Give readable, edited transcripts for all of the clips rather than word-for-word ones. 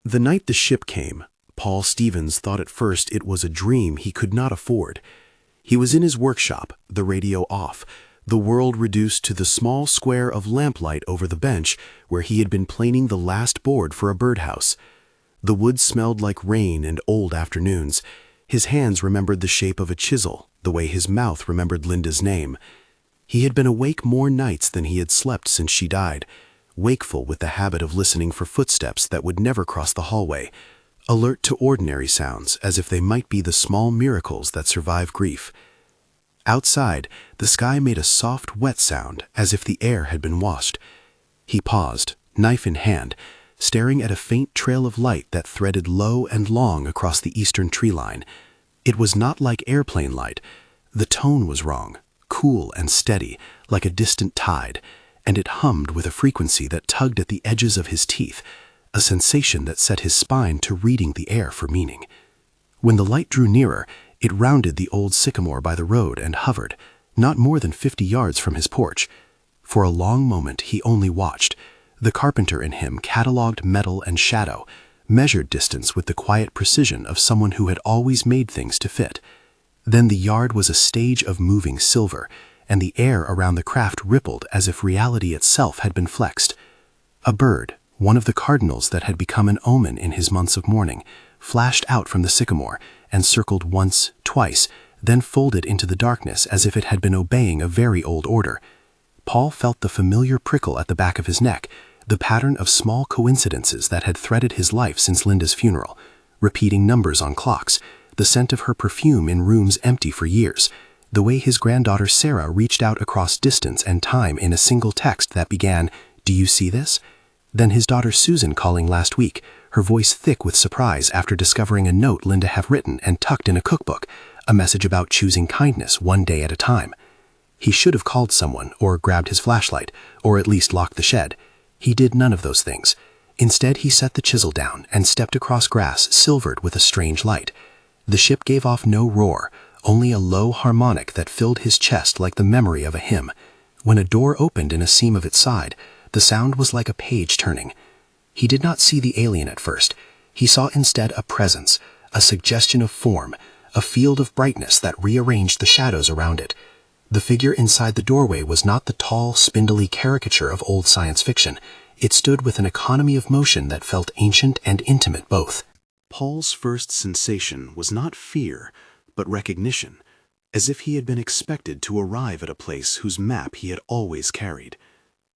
The night the ship came, Paul Stevens thought at first it was a dream he could not afford. He was in his workshop, the radio off, the world reduced to the small square of lamplight over the bench where he had been planing the last board for a birdhouse. The wood smelled like rain and old afternoons. His hands remembered the shape of a chisel, the way his mouth remembered Linda's name. He had been awake more nights than he had slept since she died, wakeful with the habit of listening for footsteps that would never cross the hallway, alert to ordinary sounds as if they might be the small miracles that survive grief. Outside, the sky made a soft, wet sound as if the air had been washed. He paused, knife in hand, staring at a faint trail of light that threaded low and long across the eastern tree line. It was not like airplane light. The tone was wrong, cool and steady, like a distant tide, and it hummed with a frequency that tugged at the edges of his teeth, a sensation that set his spine to reading the air for meaning. When the light drew nearer, it rounded the old sycamore by the road and hovered, not more than 50 yards from his porch. For a long moment he only watched. The carpenter in him catalogued metal and shadow, measured distance with the quiet precision of someone who had always made things to fit. Then the yard was a stage of moving silver, and the air around the craft rippled as if reality itself had been flexed. A bird, one of the cardinals that had become an omen in his months of mourning, flashed out from the sycamore and circled once, twice, then folded into the darkness as if it had been obeying a very old order. Paul felt the familiar prickle at the back of his neck, the pattern of small coincidences that had threaded his life since Linda's funeral, repeating numbers on clocks, the scent of her perfume in rooms empty for years, the way his granddaughter Sarah reached out across distance and time in a single text that began, "Do you see this?" Then his daughter Susan calling last week, her voice thick with surprise after discovering a note Linda had written and tucked in a cookbook, a message about choosing kindness one day at a time. He should have called someone or grabbed his flashlight, or at least locked the shed. He did none of those things. Instead, he set the chisel down and stepped across grass silvered with a strange light. The ship gave off no roar, only a low harmonic that filled his chest like the memory of a hymn. When a door opened in a seam of its side, the sound was like a page turning. He did not see the alien at first. He saw instead a presence, a suggestion of form, a field of brightness that rearranged the shadows around it. The figure inside the doorway was not the tall, spindly caricature of old science fiction. It stood with an economy of motion that felt ancient and intimate both. Paul's first sensation was not fear, but recognition, as if he had been expected to arrive at a place whose map he had always carried.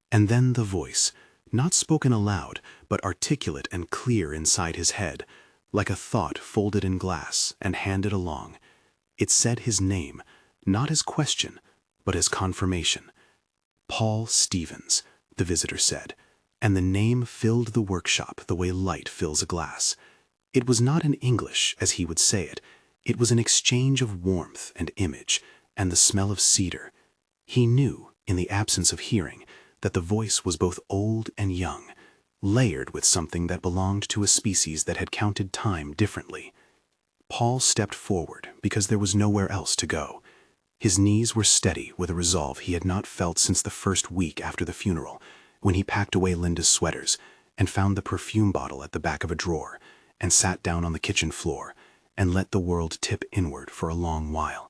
And then the voice, not spoken aloud, but articulate and clear inside his head, like a thought folded in glass and handed along. It said his name, not his question, but his confirmation. "Paul Stevens," the visitor said, and the name filled the workshop the way light fills a glass. It was not in English, as he would say it. It was an exchange of warmth and image, and the smell of cedar. He knew, in the absence of hearing, that the voice was both old and young, layered with something that belonged to a species that had counted time differently. Paul stepped forward because there was nowhere else to go. His knees were steady with a resolve he had not felt since the first week after the funeral, when he packed away Linda's sweaters and found the perfume bottle at the back of a drawer and sat down on the kitchen floor and let the world tip inward for a long while.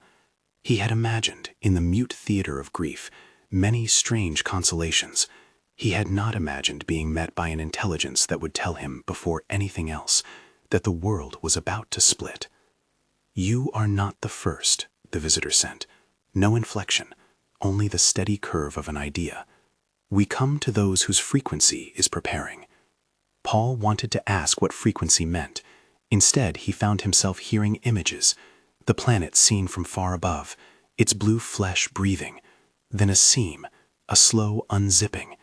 He had imagined, in the mute theater of grief, many strange consolations. He had not imagined being met by an intelligence that would tell him, before anything else, that the world was about to split. "You are not the first," the visitor sent. No inflection, only the steady curve of an idea. "We come to those whose frequency is preparing." Paul wanted to ask what frequency meant. Instead, he found himself hearing images, the planet seen from far above, its blue flesh breathing, then a seam, a slow unzipping,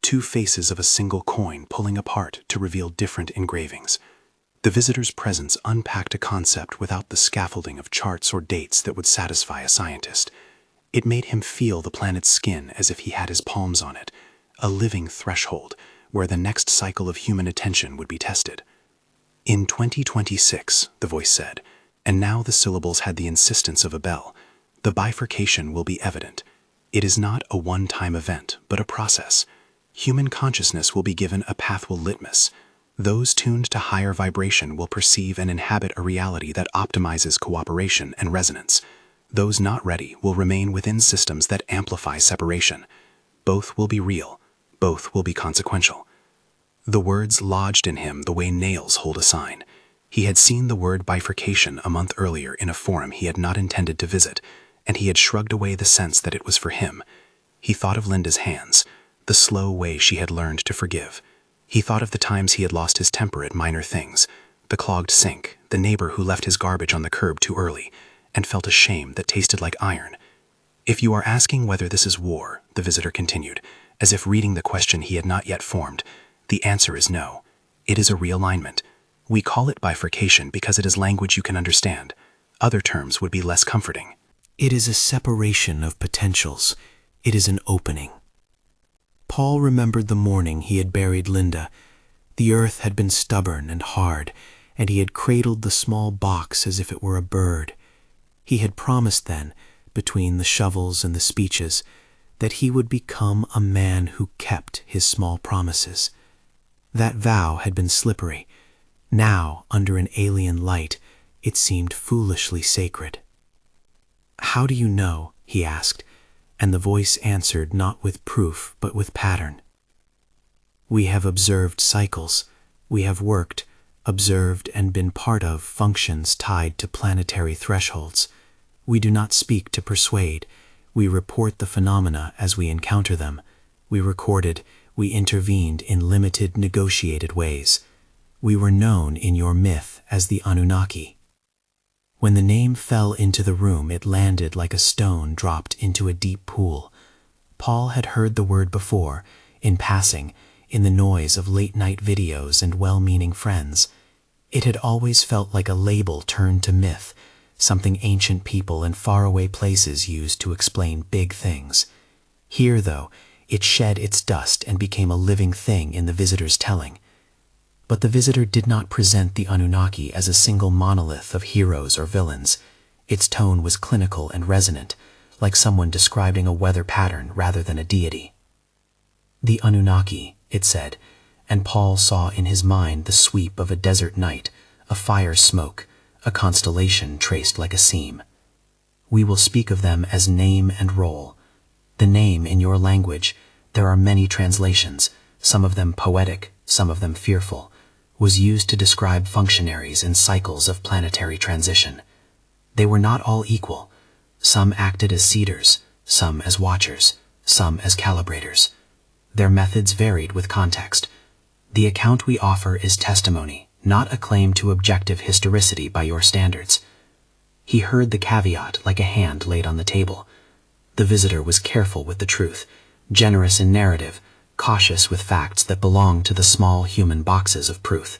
two faces of a single coin pulling apart to reveal different engravings. The visitor's presence unpacked a concept without the scaffolding of charts or dates that would satisfy a scientist. It made him feel the planet's skin as if he had his palms on it, a living threshold where the next cycle of human attention would be tested. "In 2026, the voice said, and now the syllables had the insistence of a bell, "the bifurcation will be evident. It is not a one-time event, but a process. Human consciousness will be given a pathway litmus. Those tuned to higher vibration will perceive and inhabit a reality that optimizes cooperation and resonance. Those not ready will remain within systems that amplify separation. Both will be real. Both will be consequential. The words lodged in him the way nails hold a sign. He had seen the word bifurcation a month earlier in a forum he had not intended to visit, and he had shrugged away the sense that it was for him. He thought of Linda's hands, the slow way she had learned to forgive. He thought of the times he had lost his temper at minor things, the clogged sink, the neighbor who left his garbage on the curb too early, and felt a shame that tasted like iron. If you are asking whether this is war, the visitor continued, as if reading the question he had not yet formed, the answer is no. It is a realignment. We call it bifurcation because it is language you can understand. Other terms would be less comforting. It is a separation of potentials. It is an opening. Paul remembered the morning he had buried Linda. The earth had been stubborn and hard, and he had cradled the small box as if it were a bird. He had promised then, between the shovels and the speeches, that he would become a man who kept his small promises. That vow had been slippery. Now, under an alien light, it seemed foolishly sacred. "How do you know?" he asked, and the voice answered not with proof but with pattern. "We have observed cycles. We have worked, observed, and been part of functions tied to planetary thresholds. We do not speak to persuade. We report the phenomena as we encounter them. We recorded, we intervened in limited, negotiated ways. We were known in your myth as the Anunnaki." When the name fell into the room, it landed like a stone dropped into a deep pool. Paul had heard the word before, in passing, in the noise of late-night videos and well-meaning friends. It had always felt like a label turned to myth, something ancient people in faraway places used to explain big things. Here, though, it shed its dust and became a living thing in the visitor's telling. But the visitor did not present the Anunnaki as a single monolith of heroes or villains. Its tone was clinical and resonant, like someone describing a weather pattern rather than a deity. "The Anunnaki," it said, and Paul saw in his mind the sweep of a desert night, a fire smoke, a constellation traced like a seam. "We will speak of them as name and role. The name in your language, there are many translations, some of them poetic, some of them fearful, was used to describe functionaries in cycles of planetary transition. They were not all equal. Some acted as seeders, some as watchers, some as calibrators. Their methods varied with context. The account we offer is testimony, not a claim to objective historicity by your standards." He heard the caveat like a hand laid on the table. The visitor was careful with the truth, generous in narrative, cautious with facts that belonged to the small human boxes of proof.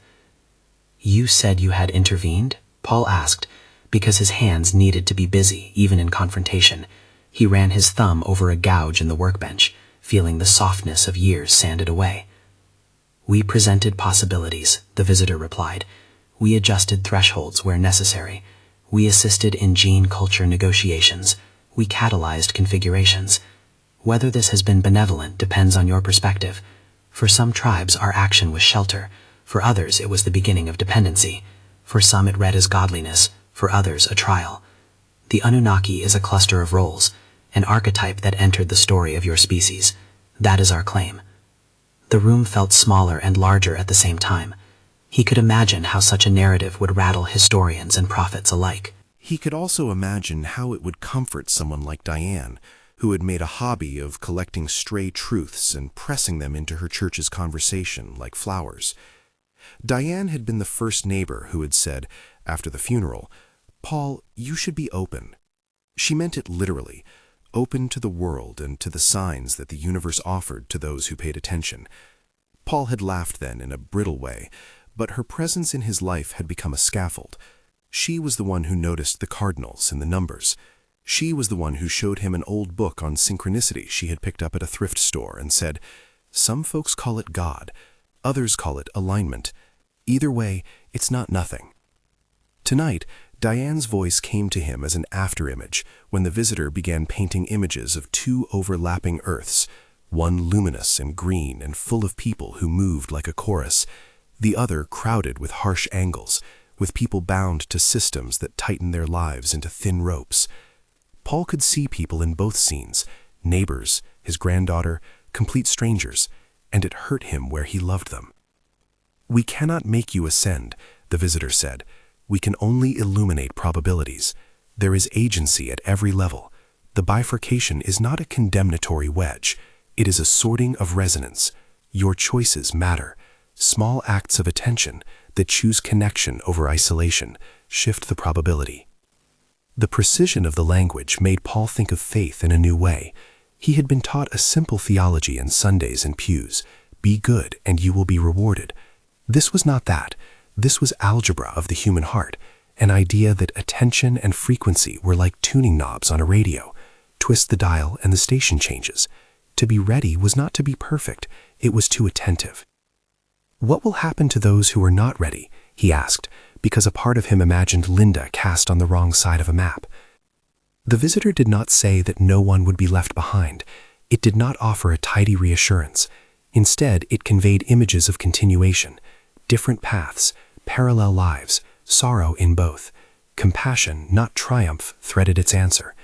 "You said you had intervened?" Paul asked, because his hands needed to be busy, even in confrontation. He ran his thumb over a gouge in the workbench, feeling the softness of years sanded away. "We presented possibilities," the visitor replied. "We adjusted thresholds where necessary. We assisted in gene culture negotiations. We catalyzed configurations. Whether this has been benevolent depends on your perspective. For some tribes, our action was shelter. For others, it was the beginning of dependency. For some, it read as godliness. For others, a trial. The Anunnaki is a cluster of roles, an archetype that entered the story of your species. That is our claim." The room felt smaller and larger at the same time. He could imagine how such a narrative would rattle historians and prophets alike. He could also imagine how it would comfort someone like Diane, who had made a hobby of collecting stray truths and pressing them into her church's conversation like flowers. Diane had been the first neighbor who had said, after the funeral, "Paul, you should be open." She meant it literally, open to the world and to the signs that the universe offered to those who paid attention. Paul had laughed then in a brittle way, but her presence in his life had become a scaffold. She was the one who noticed the cardinals and the numbers. She was the one who showed him an old book on synchronicity she had picked up at a thrift store and said, "Some folks call it God, others call it alignment. Either way, it's not nothing." Tonight, Diane's voice came to him as an afterimage when the visitor began painting images of two overlapping Earths, one luminous and green and full of people who moved like a chorus, the other crowded with harsh angles, with people bound to systems that tighten their lives into thin ropes. Paul could see people in both scenes, neighbors, his granddaughter, complete strangers, and it hurt him where he loved them. "We cannot make you ascend," the visitor said. "We can only illuminate probabilities. There is agency at every level. The bifurcation is not a condemnatory wedge. It is a sorting of resonance. Your choices matter. Small acts of attention that choose connection over isolation shift the probability." The precision of the language made Paul think of faith in a new way. He had been taught a simple theology in Sundays and pews: be good and you will be rewarded. This was not that. This was algebra of the human heart, an idea that attention and frequency were like tuning knobs on a radio. Twist the dial and the station changes. To be ready was not to be perfect, it was too attentive. "What will happen to those who are not ready?" he asked, because a part of him imagined Linda cast on the wrong side of a map. The visitor did not say that no one would be left behind. It did not offer a tidy reassurance. Instead, it conveyed images of continuation, different paths, parallel lives, sorrow in both. Compassion, not triumph, threaded its answer.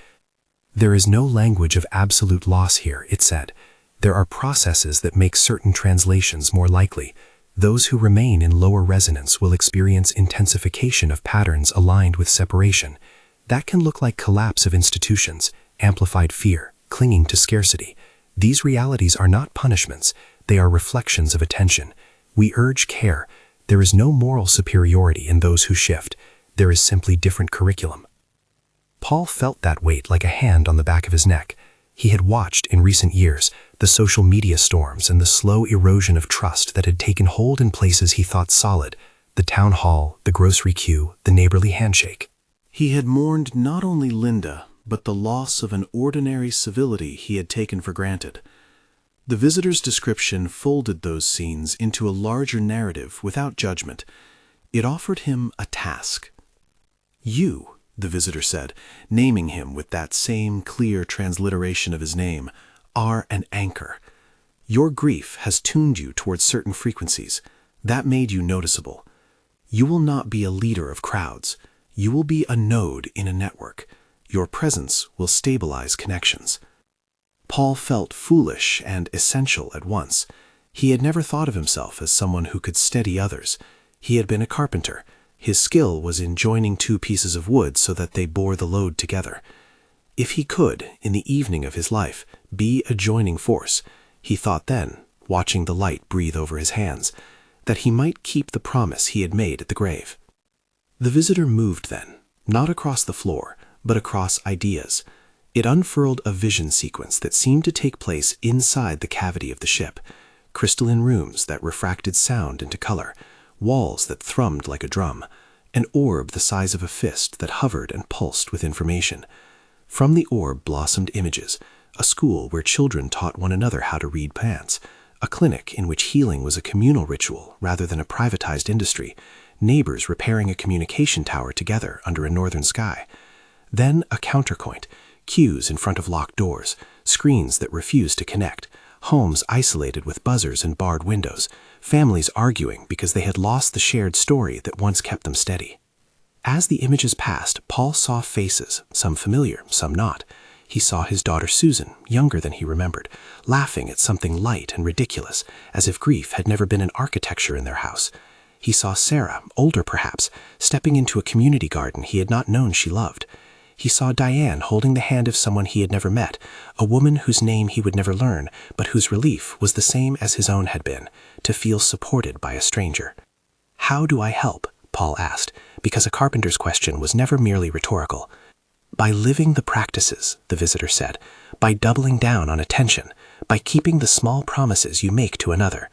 "There is no language of absolute loss here," it said. "There are processes that make certain translations more likely. Those who remain in lower resonance will experience intensification of patterns aligned with separation. That can look like collapse of institutions, amplified fear, clinging to scarcity. These realities are not punishments, they are reflections of attention. We urge care. There is no moral superiority in those who shift. There is simply different curriculum." Paul felt that weight like a hand on the back of his neck. He had watched, in recent years, the social media storms and the slow erosion of trust that had taken hold in places he thought solid: the town hall, the grocery queue, the neighborly handshake. He had mourned not only Linda, but the loss of an ordinary civility he had taken for granted. The visitor's description folded those scenes into a larger narrative without judgment. It offered him a task. "You," the visitor said, naming him with that same clear transliteration of his name, "are an anchor. Your grief has tuned you towards certain frequencies. That made you noticeable. You will not be a leader of crowds. You will be a node in a network. Your presence will stabilize connections." Paul felt foolish and essential at once. He had never thought of himself as someone who could steady others. He had been a carpenter. His skill was in joining two pieces of wood so that they bore the load together. If he could, in the evening of his life, be a joining force, he thought then, watching the light breathe over his hands, that he might keep the promise he had made at the grave. The visitor moved then, not across the floor, but across ideas. It unfurled a vision sequence that seemed to take place inside the cavity of the ship: crystalline rooms that refracted sound into color, walls that thrummed like a drum, an orb the size of a fist that hovered and pulsed with information. From the orb blossomed images: a school where children taught one another how to read plants, a clinic in which healing was a communal ritual rather than a privatized industry, neighbors repairing a communication tower together under a northern sky. Then a counterpoint: queues in front of locked doors, screens that refused to connect, homes isolated with buzzers and barred windows, families arguing because they had lost the shared story that once kept them steady. As the images passed, Paul saw faces, some familiar, some not. He saw his daughter Susan, younger than he remembered, laughing at something light and ridiculous, as if grief had never been an architecture in their house. He saw Sarah, older perhaps, stepping into a community garden he had not known she loved. He saw Diane holding the hand of someone he had never met, a woman whose name he would never learn, but whose relief was the same as his own had been: to feel supported by a stranger. "How do I help?" Paul asked, because a carpenter's question was never merely rhetorical. "By living the practices," the visitor said, "by doubling down on attention, by keeping the small promises you make to another."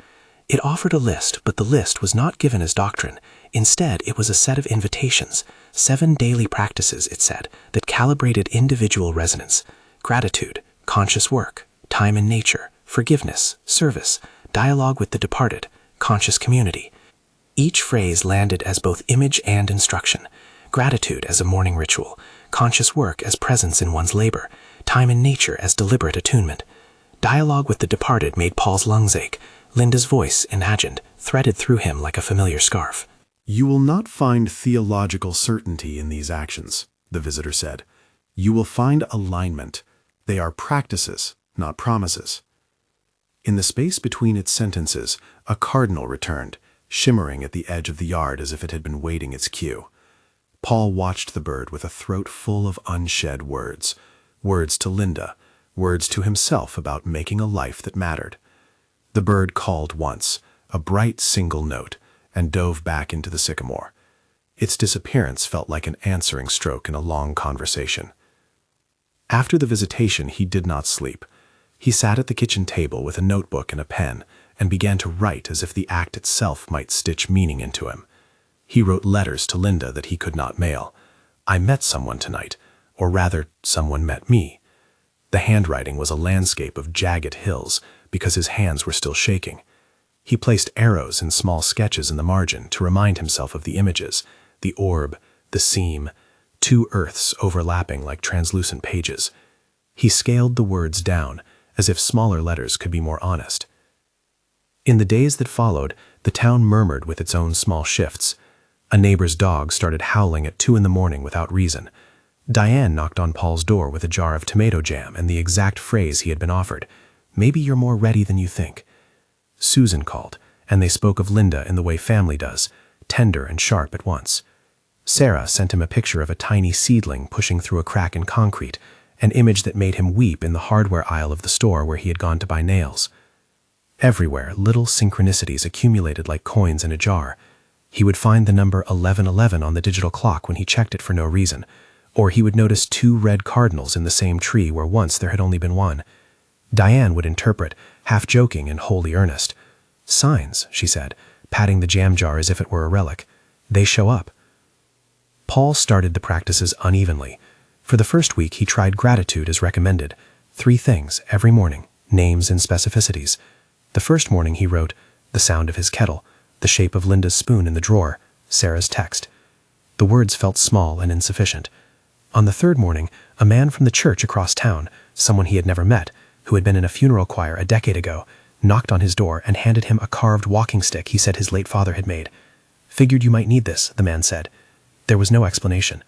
It offered a list, but the list was not given as doctrine. Instead, it was a set of invitations, 7 daily practices, it said, that calibrated individual resonance: gratitude, conscious work, time in nature, forgiveness, service, dialogue with the departed, conscious community. Each phrase landed as both image and instruction: gratitude as a morning ritual, conscious work as presence in one's labor, time in nature as deliberate attunement. Dialogue with the departed made Paul's lungs ache. Linda's voice, imagined, threaded through him like a familiar scarf. "You will not find theological certainty in these actions," the visitor said. "You will find alignment. They are practices, not promises." In the space between its sentences, a cardinal returned, shimmering at the edge of the yard as if it had been waiting its cue. Paul watched the bird with a throat full of unshed words. Words to Linda, words to himself about making a life that mattered. The bird called once, a bright single note, and dove back into the sycamore. Its disappearance felt like an answering stroke in a long conversation. After the visitation, he did not sleep. He sat at the kitchen table with a notebook and a pen and began to write as if the act itself might stitch meaning into him. He wrote letters to Linda that he could not mail. "I met someone tonight," or rather, someone met me. The handwriting was a landscape of jagged hills because his hands were still shaking. He placed arrows and small sketches in the margin to remind himself of the images, the orb, the seam, two earths overlapping like translucent pages. He scaled the words down, as if smaller letters could be more honest. In the days that followed, the town murmured with its own small shifts. A neighbor's dog started howling at 2 a.m. without reason. Diane knocked on Paul's door with a jar of tomato jam and the exact phrase he had been offered: "Maybe you're more ready than you think." Susan called, and they spoke of Linda in the way family does, tender and sharp at once. Sarah sent him a picture of a tiny seedling pushing through a crack in concrete, an image that made him weep in the hardware aisle of the store where he had gone to buy nails. Everywhere, little synchronicities accumulated like coins in a jar. He would find the number 1111 on the digital clock when he checked it for no reason, or he would notice 2 red cardinals in the same tree where once there had only been one. Diane would interpret, half joking and wholly earnest. "Signs," she said, patting the jam jar as if it were a relic. "They show up." Paul started the practices unevenly. For the first week, he tried gratitude as recommended. 3 things every morning, names and specificities. The first morning he wrote, the sound of his kettle, the shape of Linda's spoon in the drawer, Sarah's text. The words felt small and insufficient. On the 3rd morning, a man from the church across town, someone he had never met, who had been in a funeral choir a decade ago, knocked on his door and handed him a carved walking stick he said his late father had made. "Figured you might need this," the man said. There was no explanation.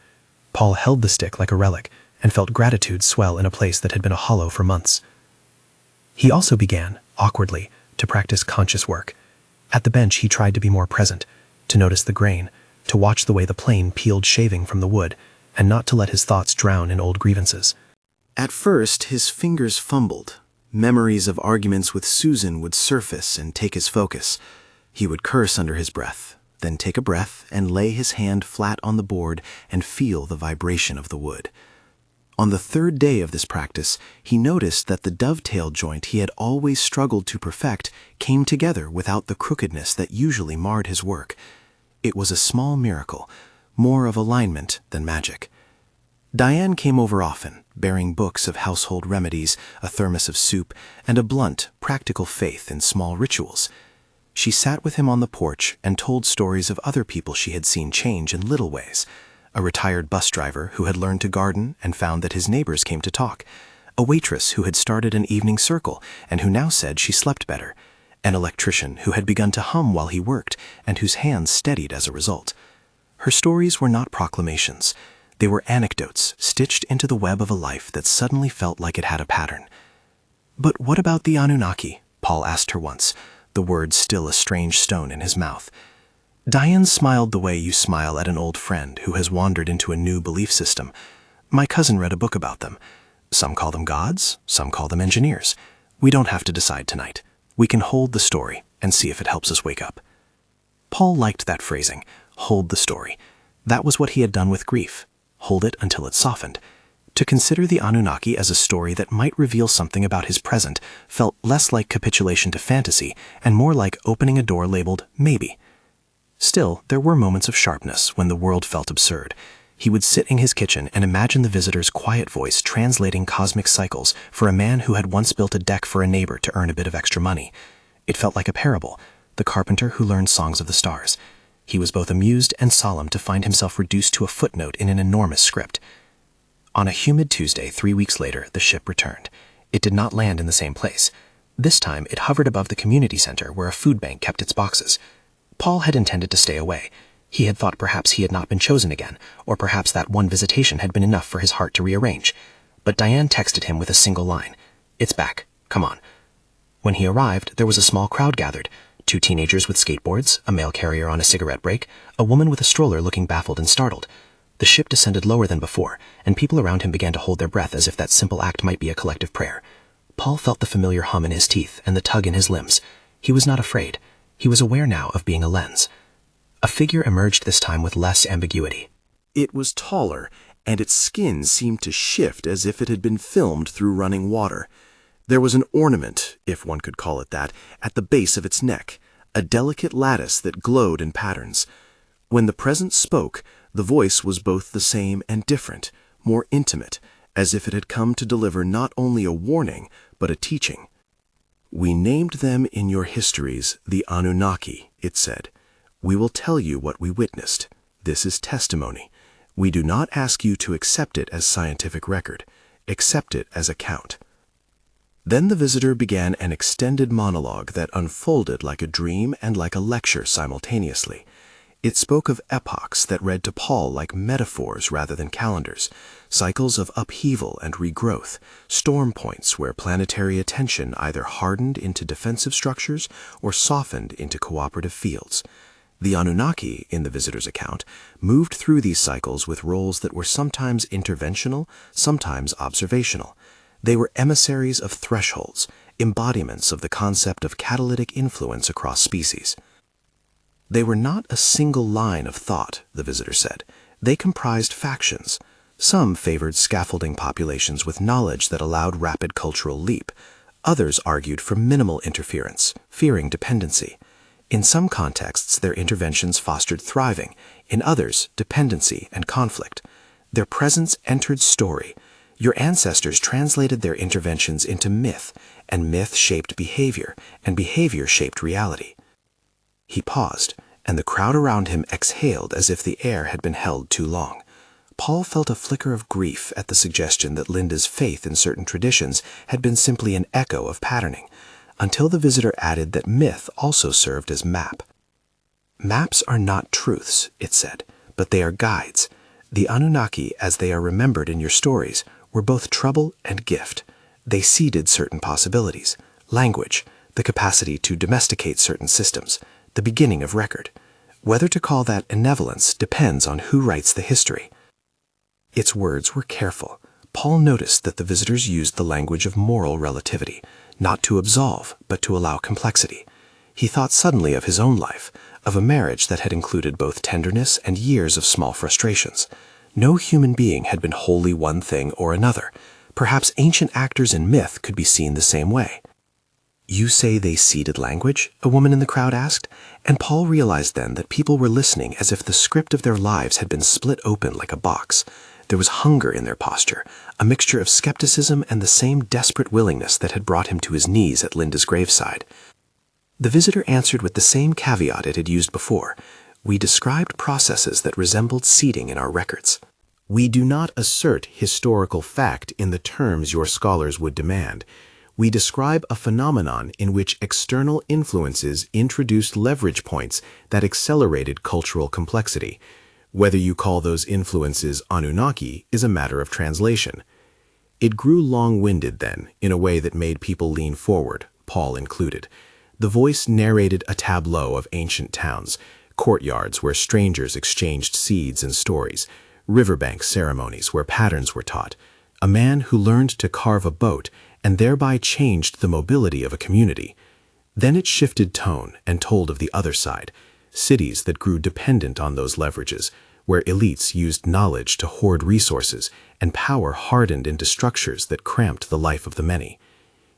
Paul held the stick like a relic and felt gratitude swell in a place that had been a hollow for months. He also began, awkwardly, to practice conscious work. At the bench, he tried to be more present, to notice the grain, to watch the way the plane peeled shaving from the wood, and not to let his thoughts drown in old grievances. At first, his fingers fumbled. Memories of arguments with Susan would surface and take his focus. He would curse under his breath, then take a breath and lay his hand flat on the board and feel the vibration of the wood. On the 3rd day of this practice, he noticed that the dovetail joint he had always struggled to perfect came together without the crookedness that usually marred his work. It was a small miracle, more of alignment than magic. Diane came over often, bearing books of household remedies, a thermos of soup, and a blunt, practical faith in small rituals. She sat with him on the porch and told stories of other people she had seen change in little ways. A retired bus driver who had learned to garden and found that his neighbors came to talk. A waitress who had started an evening circle and who now said she slept better. An electrician who had begun to hum while he worked and whose hands steadied as a result. Her stories were not proclamations. They were anecdotes stitched into the web of a life that suddenly felt like it had a pattern. "But what about the Anunnaki?" Paul asked her once, the words still a strange stone in his mouth. Diane smiled the way you smile at an old friend who has wandered into a new belief system. "My cousin read a book about them. Some call them gods, some call them engineers. We don't have to decide tonight. We can hold the story and see if it helps us wake up." Paul liked that phrasing, hold the story. That was what he had done with grief. Hold it until it softened. To consider the Anunnaki as a story that might reveal something about his present felt less like capitulation to fantasy and more like opening a door labeled maybe. Still, there were moments of sharpness when the world felt absurd. He would sit in his kitchen and imagine the visitor's quiet voice translating cosmic cycles for a man who had once built a deck for a neighbor to earn a bit of extra money. It felt like a parable, the carpenter who learned songs of the stars. He was both amused and solemn to find himself reduced to a footnote in an enormous script. On a humid Tuesday 3 weeks later, the ship returned. It did not land in the same place. This time, it hovered above the community center where a food bank kept its boxes. Paul had intended to stay away. He had thought perhaps he had not been chosen again, or perhaps that one visitation had been enough for his heart to rearrange. But Diane texted him with a single line. "It's back. Come on." When he arrived, there was a small crowd gathered. 2 teenagers with skateboards, a mail carrier on a cigarette break, a woman with a stroller looking baffled and startled. The ship descended lower than before, and people around him began to hold their breath as if that simple act might be a collective prayer. Paul felt the familiar hum in his teeth and the tug in his limbs. He was not afraid. He was aware now of being a lens. A figure emerged this time with less ambiguity. It was taller, and its skin seemed to shift as if it had been filmed through running water. There was an ornament, if one could call it that, at the base of its neck, a delicate lattice that glowed in patterns. When the presence spoke, the voice was both the same and different, more intimate, as if it had come to deliver not only a warning, but a teaching. "We named them in your histories the Anunnaki," it said. "We will tell you what we witnessed. This is testimony. We do not ask you to accept it as scientific record. Accept it as account." Then the visitor began an extended monologue that unfolded like a dream and like a lecture simultaneously. It spoke of epochs that read to Paul like metaphors rather than calendars, cycles of upheaval and regrowth, storm points where planetary attention either hardened into defensive structures or softened into cooperative fields. The Anunnaki, in the visitor's account, moved through these cycles with roles that were sometimes interventional, sometimes observational. They were emissaries of thresholds, embodiments of the concept of catalytic influence across species. They were not a single line of thought, the visitor said. They comprised factions. Some favored scaffolding populations with knowledge that allowed rapid cultural leap. Others argued for minimal interference, fearing dependency. In some contexts, their interventions fostered thriving. In others, dependency and conflict. Their presence entered story. Your ancestors translated their interventions into myth, and myth shaped behavior, and behavior shaped reality. He paused, and the crowd around him exhaled as if the air had been held too long. Paul felt a flicker of grief at the suggestion that Linda's faith in certain traditions had been simply an echo of patterning, until the visitor added that myth also served as map. "Maps are not truths," it said, "but they are guides. The Anunnaki, as they are remembered in your stories, were both trouble and gift. They seeded certain possibilities, language, the capacity to domesticate certain systems, the beginning of record. Whether to call that benevolence depends on who writes the history." Its words were careful. Paul noticed that the visitors used the language of moral relativity, not to absolve, but to allow complexity. He thought suddenly of his own life, of a marriage that had included both tenderness and years of small frustrations. No human being had been wholly one thing or another. Perhaps ancient actors in myth could be seen the same way. "You say they seeded language?" a woman in the crowd asked, and Paul realized then that people were listening as if the script of their lives had been split open like a box. There was hunger in their posture, a mixture of skepticism and the same desperate willingness that had brought him to his knees at Linda's graveside. The visitor answered with the same caveat it had used before. "We described processes that resembled seeding in our records." "We do not assert historical fact in the terms your scholars would demand. We describe a phenomenon in which external influences introduced leverage points that accelerated cultural complexity. Whether you call those influences Anunnaki is a matter of translation." It grew long-winded then, in a way that made people lean forward, Paul included. The voice narrated a tableau of ancient towns, courtyards where strangers exchanged seeds and stories, riverbank ceremonies where patterns were taught, a man who learned to carve a boat and thereby changed the mobility of a community. Then it shifted tone and told of the other side, cities that grew dependent on those leverages, where elites used knowledge to hoard resources and power hardened into structures that cramped the life of the many.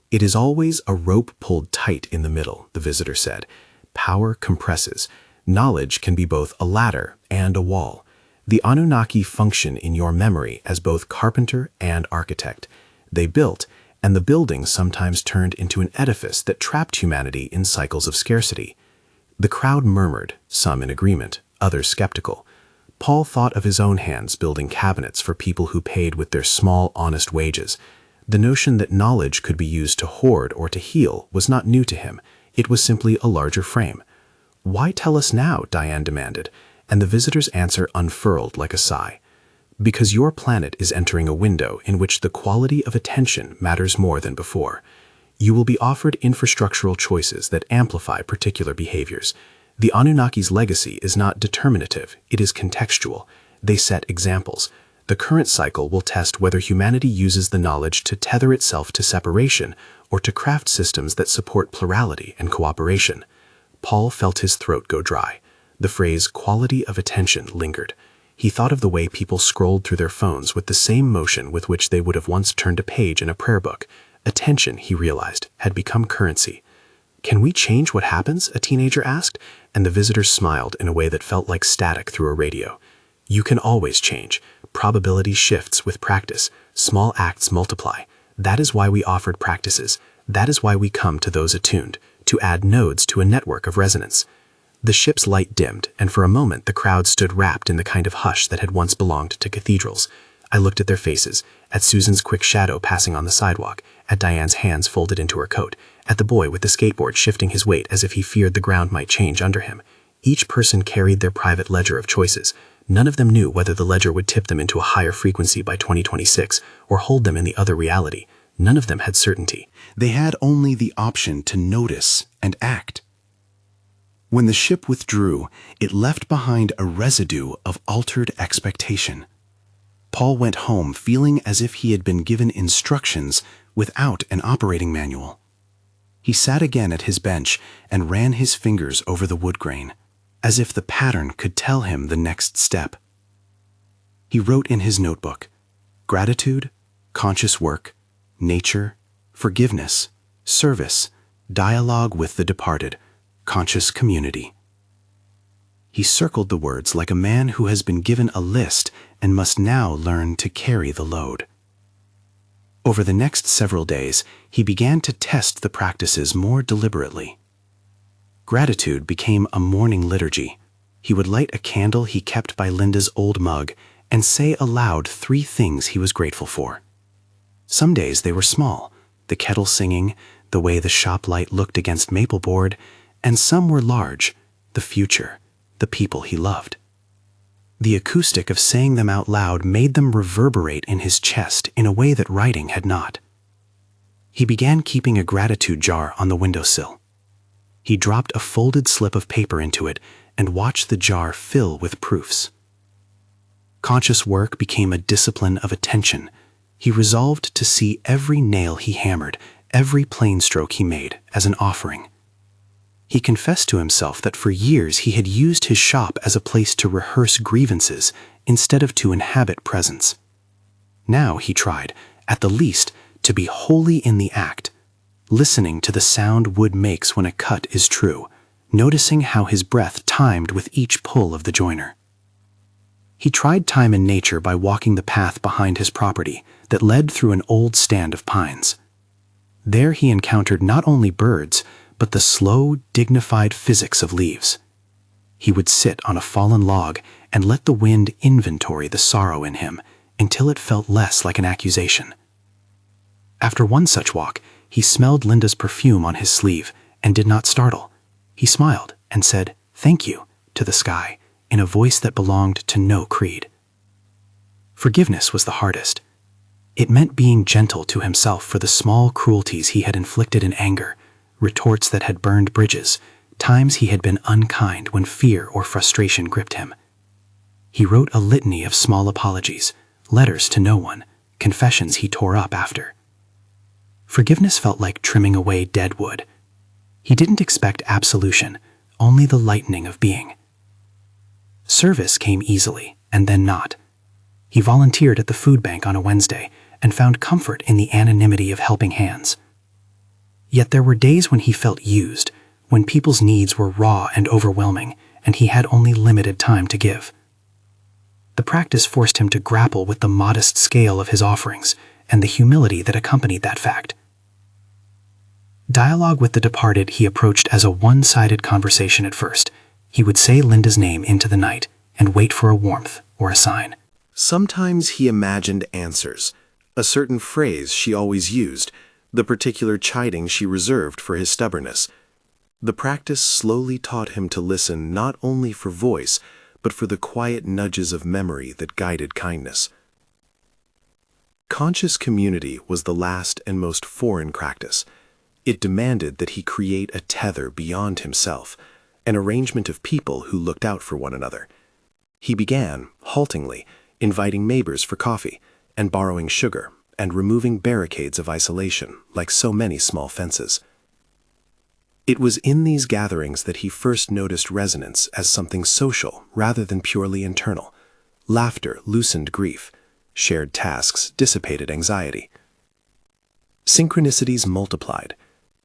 "It is always a rope pulled tight in the middle," the visitor said. "Power compresses. Knowledge can be both a ladder and a wall. The Anunnaki function in your memory as both carpenter and architect. They built, and the building sometimes turned into an edifice that trapped humanity in cycles of scarcity." The crowd murmured, some in agreement, others skeptical. Paul thought of his own hands building cabinets for people who paid with their small, honest wages. The notion that knowledge could be used to hoard or to heal was not new to him. It was simply a larger frame. "Why tell us now?" Diane demanded, and the visitor's answer unfurled like a sigh. "Because your planet is entering a window in which the quality of attention matters more than before. You will be offered infrastructural choices that amplify particular behaviors. The Anunnaki's legacy is not determinative, it is contextual. They set examples. The current cycle will test whether humanity uses the knowledge to tether itself to separation or to craft systems that support plurality and cooperation." Paul felt his throat go dry. The phrase quality of attention lingered. He thought of the way people scrolled through their phones with the same motion with which they would have once turned a page in a prayer book. Attention, he realized, had become currency. "Can we change what happens?" a teenager asked, and the visitor smiled in a way that felt like static through a radio. "You can always change. Probability shifts with practice. Small acts multiply. That is why we offered practices. That is why we come to those attuned, to add nodes to a network of resonance." The ship's light dimmed, and for a moment the crowd stood wrapped in the kind of hush that had once belonged to cathedrals. I looked at their faces, at Susan's quick shadow passing on the sidewalk, at Diane's hands folded into her coat, at the boy with the skateboard shifting his weight as if he feared the ground might change under him. Each person carried their private ledger of choices. None of them knew whether the ledger would tip them into a higher frequency by 2026 or hold them in the other reality. None of them had certainty. They had only the option to notice and act. When the ship withdrew, it left behind a residue of altered expectation. Paul went home feeling as if he had been given instructions without an operating manual. He sat again at his bench and ran his fingers over the wood grain, as if the pattern could tell him the next step. He wrote in his notebook: gratitude, conscious work, nature, forgiveness, service, dialogue with the departed, conscious community. He circled the words like a man who has been given a list and must now learn to carry the load. Over the next several days, he began to test the practices more deliberately. Gratitude became a morning liturgy. He would light a candle he kept by Linda's old mug and say aloud 3 things he was grateful for. Some days they were small, the kettle singing, the way the shop light looked against maple board, and some were large, the future, the people he loved. The acoustic of saying them out loud made them reverberate in his chest in a way that writing had not. He began keeping a gratitude jar on the windowsill. He dropped a folded slip of paper into it and watched the jar fill with proofs. Conscious work became a discipline of attention. He resolved to see every nail he hammered, every plane stroke he made, as an offering. He confessed to himself that for years he had used his shop as a place to rehearse grievances instead of to inhabit presence. Now he tried, at the least, to be wholly in the act, listening to the sound wood makes when a cut is true, noticing how his breath timed with each pull of the joiner. He tried time in nature by walking the path behind his property that led through an old stand of pines. There he encountered not only birds, but the slow, dignified physics of leaves. He would sit on a fallen log and let the wind inventory the sorrow in him until it felt less like an accusation. After one such walk, he smelled Linda's perfume on his sleeve and did not startle. He smiled and said, "Thank you," to the sky in a voice that belonged to no creed. Forgiveness was the hardest. It meant being gentle to himself for the small cruelties he had inflicted in anger, retorts that had burned bridges, times he had been unkind when fear or frustration gripped him. He wrote a litany of small apologies, letters to no one, confessions he tore up after. Forgiveness felt like trimming away dead wood. He didn't expect absolution, only the lightening of being. Service came easily, and then not. He volunteered at the food bank on a Wednesday and found comfort in the anonymity of helping hands. Yet there were days when he felt used, when people's needs were raw and overwhelming, and he had only limited time to give. The practice forced him to grapple with the modest scale of his offerings and the humility that accompanied that fact. Dialogue with the departed he approached as a one-sided conversation at first. He would say Linda's name into the night and wait for a warmth or a sign. Sometimes he imagined answers, a certain phrase she always used, the particular chiding she reserved for his stubbornness. The practice slowly taught him to listen not only for voice, but for the quiet nudges of memory that guided kindness. Conscious community was the last and most foreign practice. It demanded that he create a tether beyond himself, an arrangement of people who looked out for one another. He began, haltingly, inviting neighbors for coffee, and borrowing sugar, and removing barricades of isolation, like so many small fences. It was in these gatherings that he first noticed resonance as something social rather than purely internal. Laughter loosened grief. Shared tasks dissipated anxiety. Synchronicities multiplied.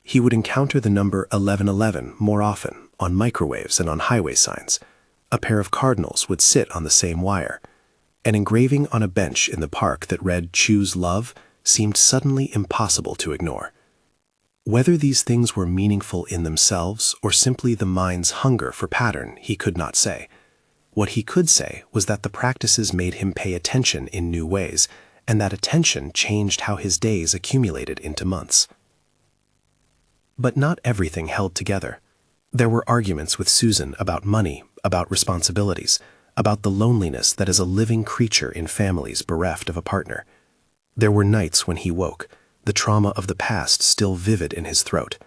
He would encounter the number 1111 more often on microwaves and on highway signs. A pair of cardinals would sit on the same wire. An engraving on a bench in the park that read "Choose Love" seemed suddenly impossible to ignore. Whether these things were meaningful in themselves or simply the mind's hunger for pattern, he could not say. What he could say was that the practices made him pay attention in new ways, and that attention changed how his days accumulated into months. But not everything held together. There were arguments with Susan about money, about responsibilities, about the loneliness that is a living creature in families bereft of a partner. There were nights when he woke, the trauma of the past still vivid in his throat.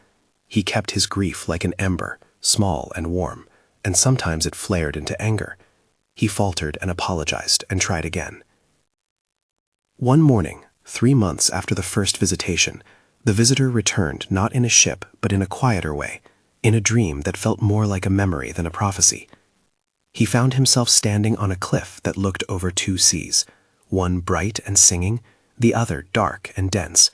He kept his grief like an ember, small and warm, and sometimes it flared into anger. He faltered and apologized and tried again. One morning, 3 months after the first visitation, the visitor returned not in a ship but in a quieter way, in a dream that felt more like a memory than a prophecy. He found himself standing on a cliff that looked over 2 seas, one bright and singing, the other dark and dense.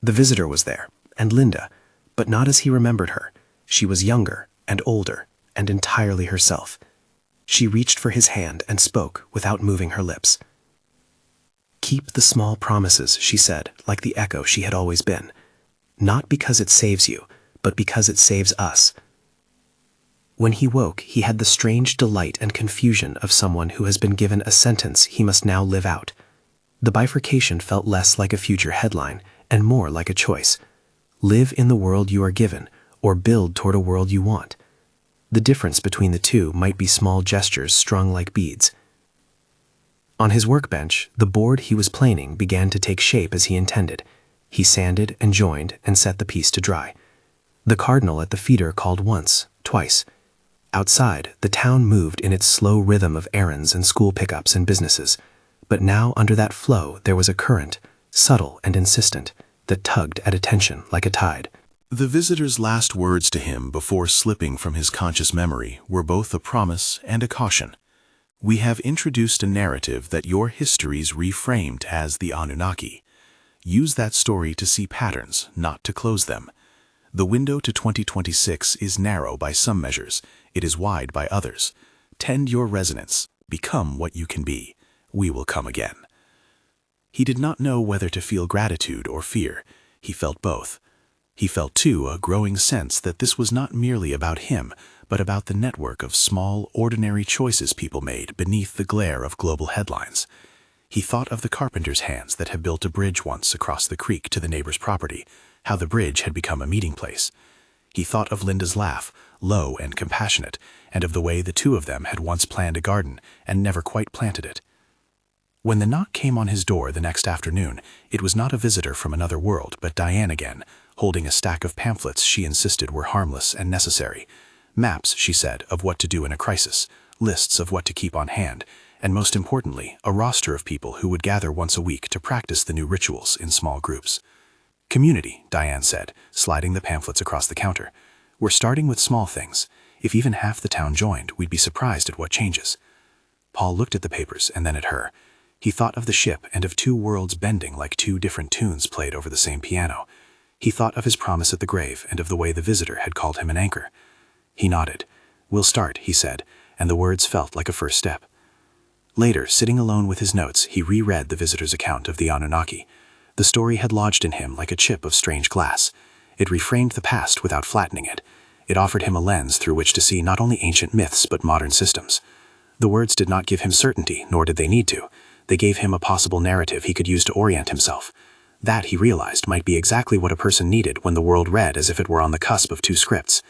The visitor was there, and Linda, but not as he remembered her. She was younger and older and entirely herself. She reached for his hand and spoke without moving her lips. "Keep the small promises," she said, like the echo she had always been. "Not because it saves you, but because it saves us." When he woke, he had the strange delight and confusion of someone who has been given a sentence he must now live out. The bifurcation felt less like a future headline and more like a choice. Live in the world you are given, or build toward a world you want. The difference between the two might be small gestures strung like beads. On his workbench, the board he was planing began to take shape as he intended. He sanded and joined and set the piece to dry. The cardinal at the feeder called once, twice. Outside, the town moved in its slow rhythm of errands and school pickups and businesses. But now under that flow there was a current, subtle and insistent, that tugged at attention like a tide. The visitor's last words to him before slipping from his conscious memory were both a promise and a caution. "We have introduced a narrative that your histories reframed as the Anunnaki. Use that story to see patterns, not to close them. The window to 2026 is narrow by some measures. It is wide by others. Tend your resonance. Become what you can be. We will come again." He did not know whether to feel gratitude or fear. He felt both. He felt, too, a growing sense that this was not merely about him, but about the network of small, ordinary choices people made beneath the glare of global headlines. He thought of the carpenter's hands that had built a bridge once across the creek to the neighbor's property, how the bridge had become a meeting place. He thought of Linda's laugh, low and compassionate, and of the way the two of them had once planned a garden and never quite planted it. When the knock came on his door the next afternoon, it was not a visitor from another world, but Diane again, holding a stack of pamphlets she insisted were harmless and necessary. Maps, she said, of what to do in a crisis, lists of what to keep on hand, and most importantly, a roster of people who would gather once a week to practice the new rituals in small groups. "Community," Diane said, sliding the pamphlets across the counter. "We're starting with small things. If even half the town joined, we'd be surprised at what changes." Paul looked at the papers and then at her. He thought of the ship and of 2 worlds bending like 2 different tunes played over the same piano. He thought of his promise at the grave and of the way the visitor had called him an anchor. He nodded. "We'll start," he said, and the words felt like a first step. Later, sitting alone with his notes, he reread the visitor's account of the Anunnaki. The story had lodged in him like a chip of strange glass. It reframed the past without flattening it. It offered him a lens through which to see not only ancient myths but modern systems. The words did not give him certainty, nor did they need to. They gave him a possible narrative he could use to orient himself. That, he realized, might be exactly what a person needed when the world read as if it were on the cusp of two scripts.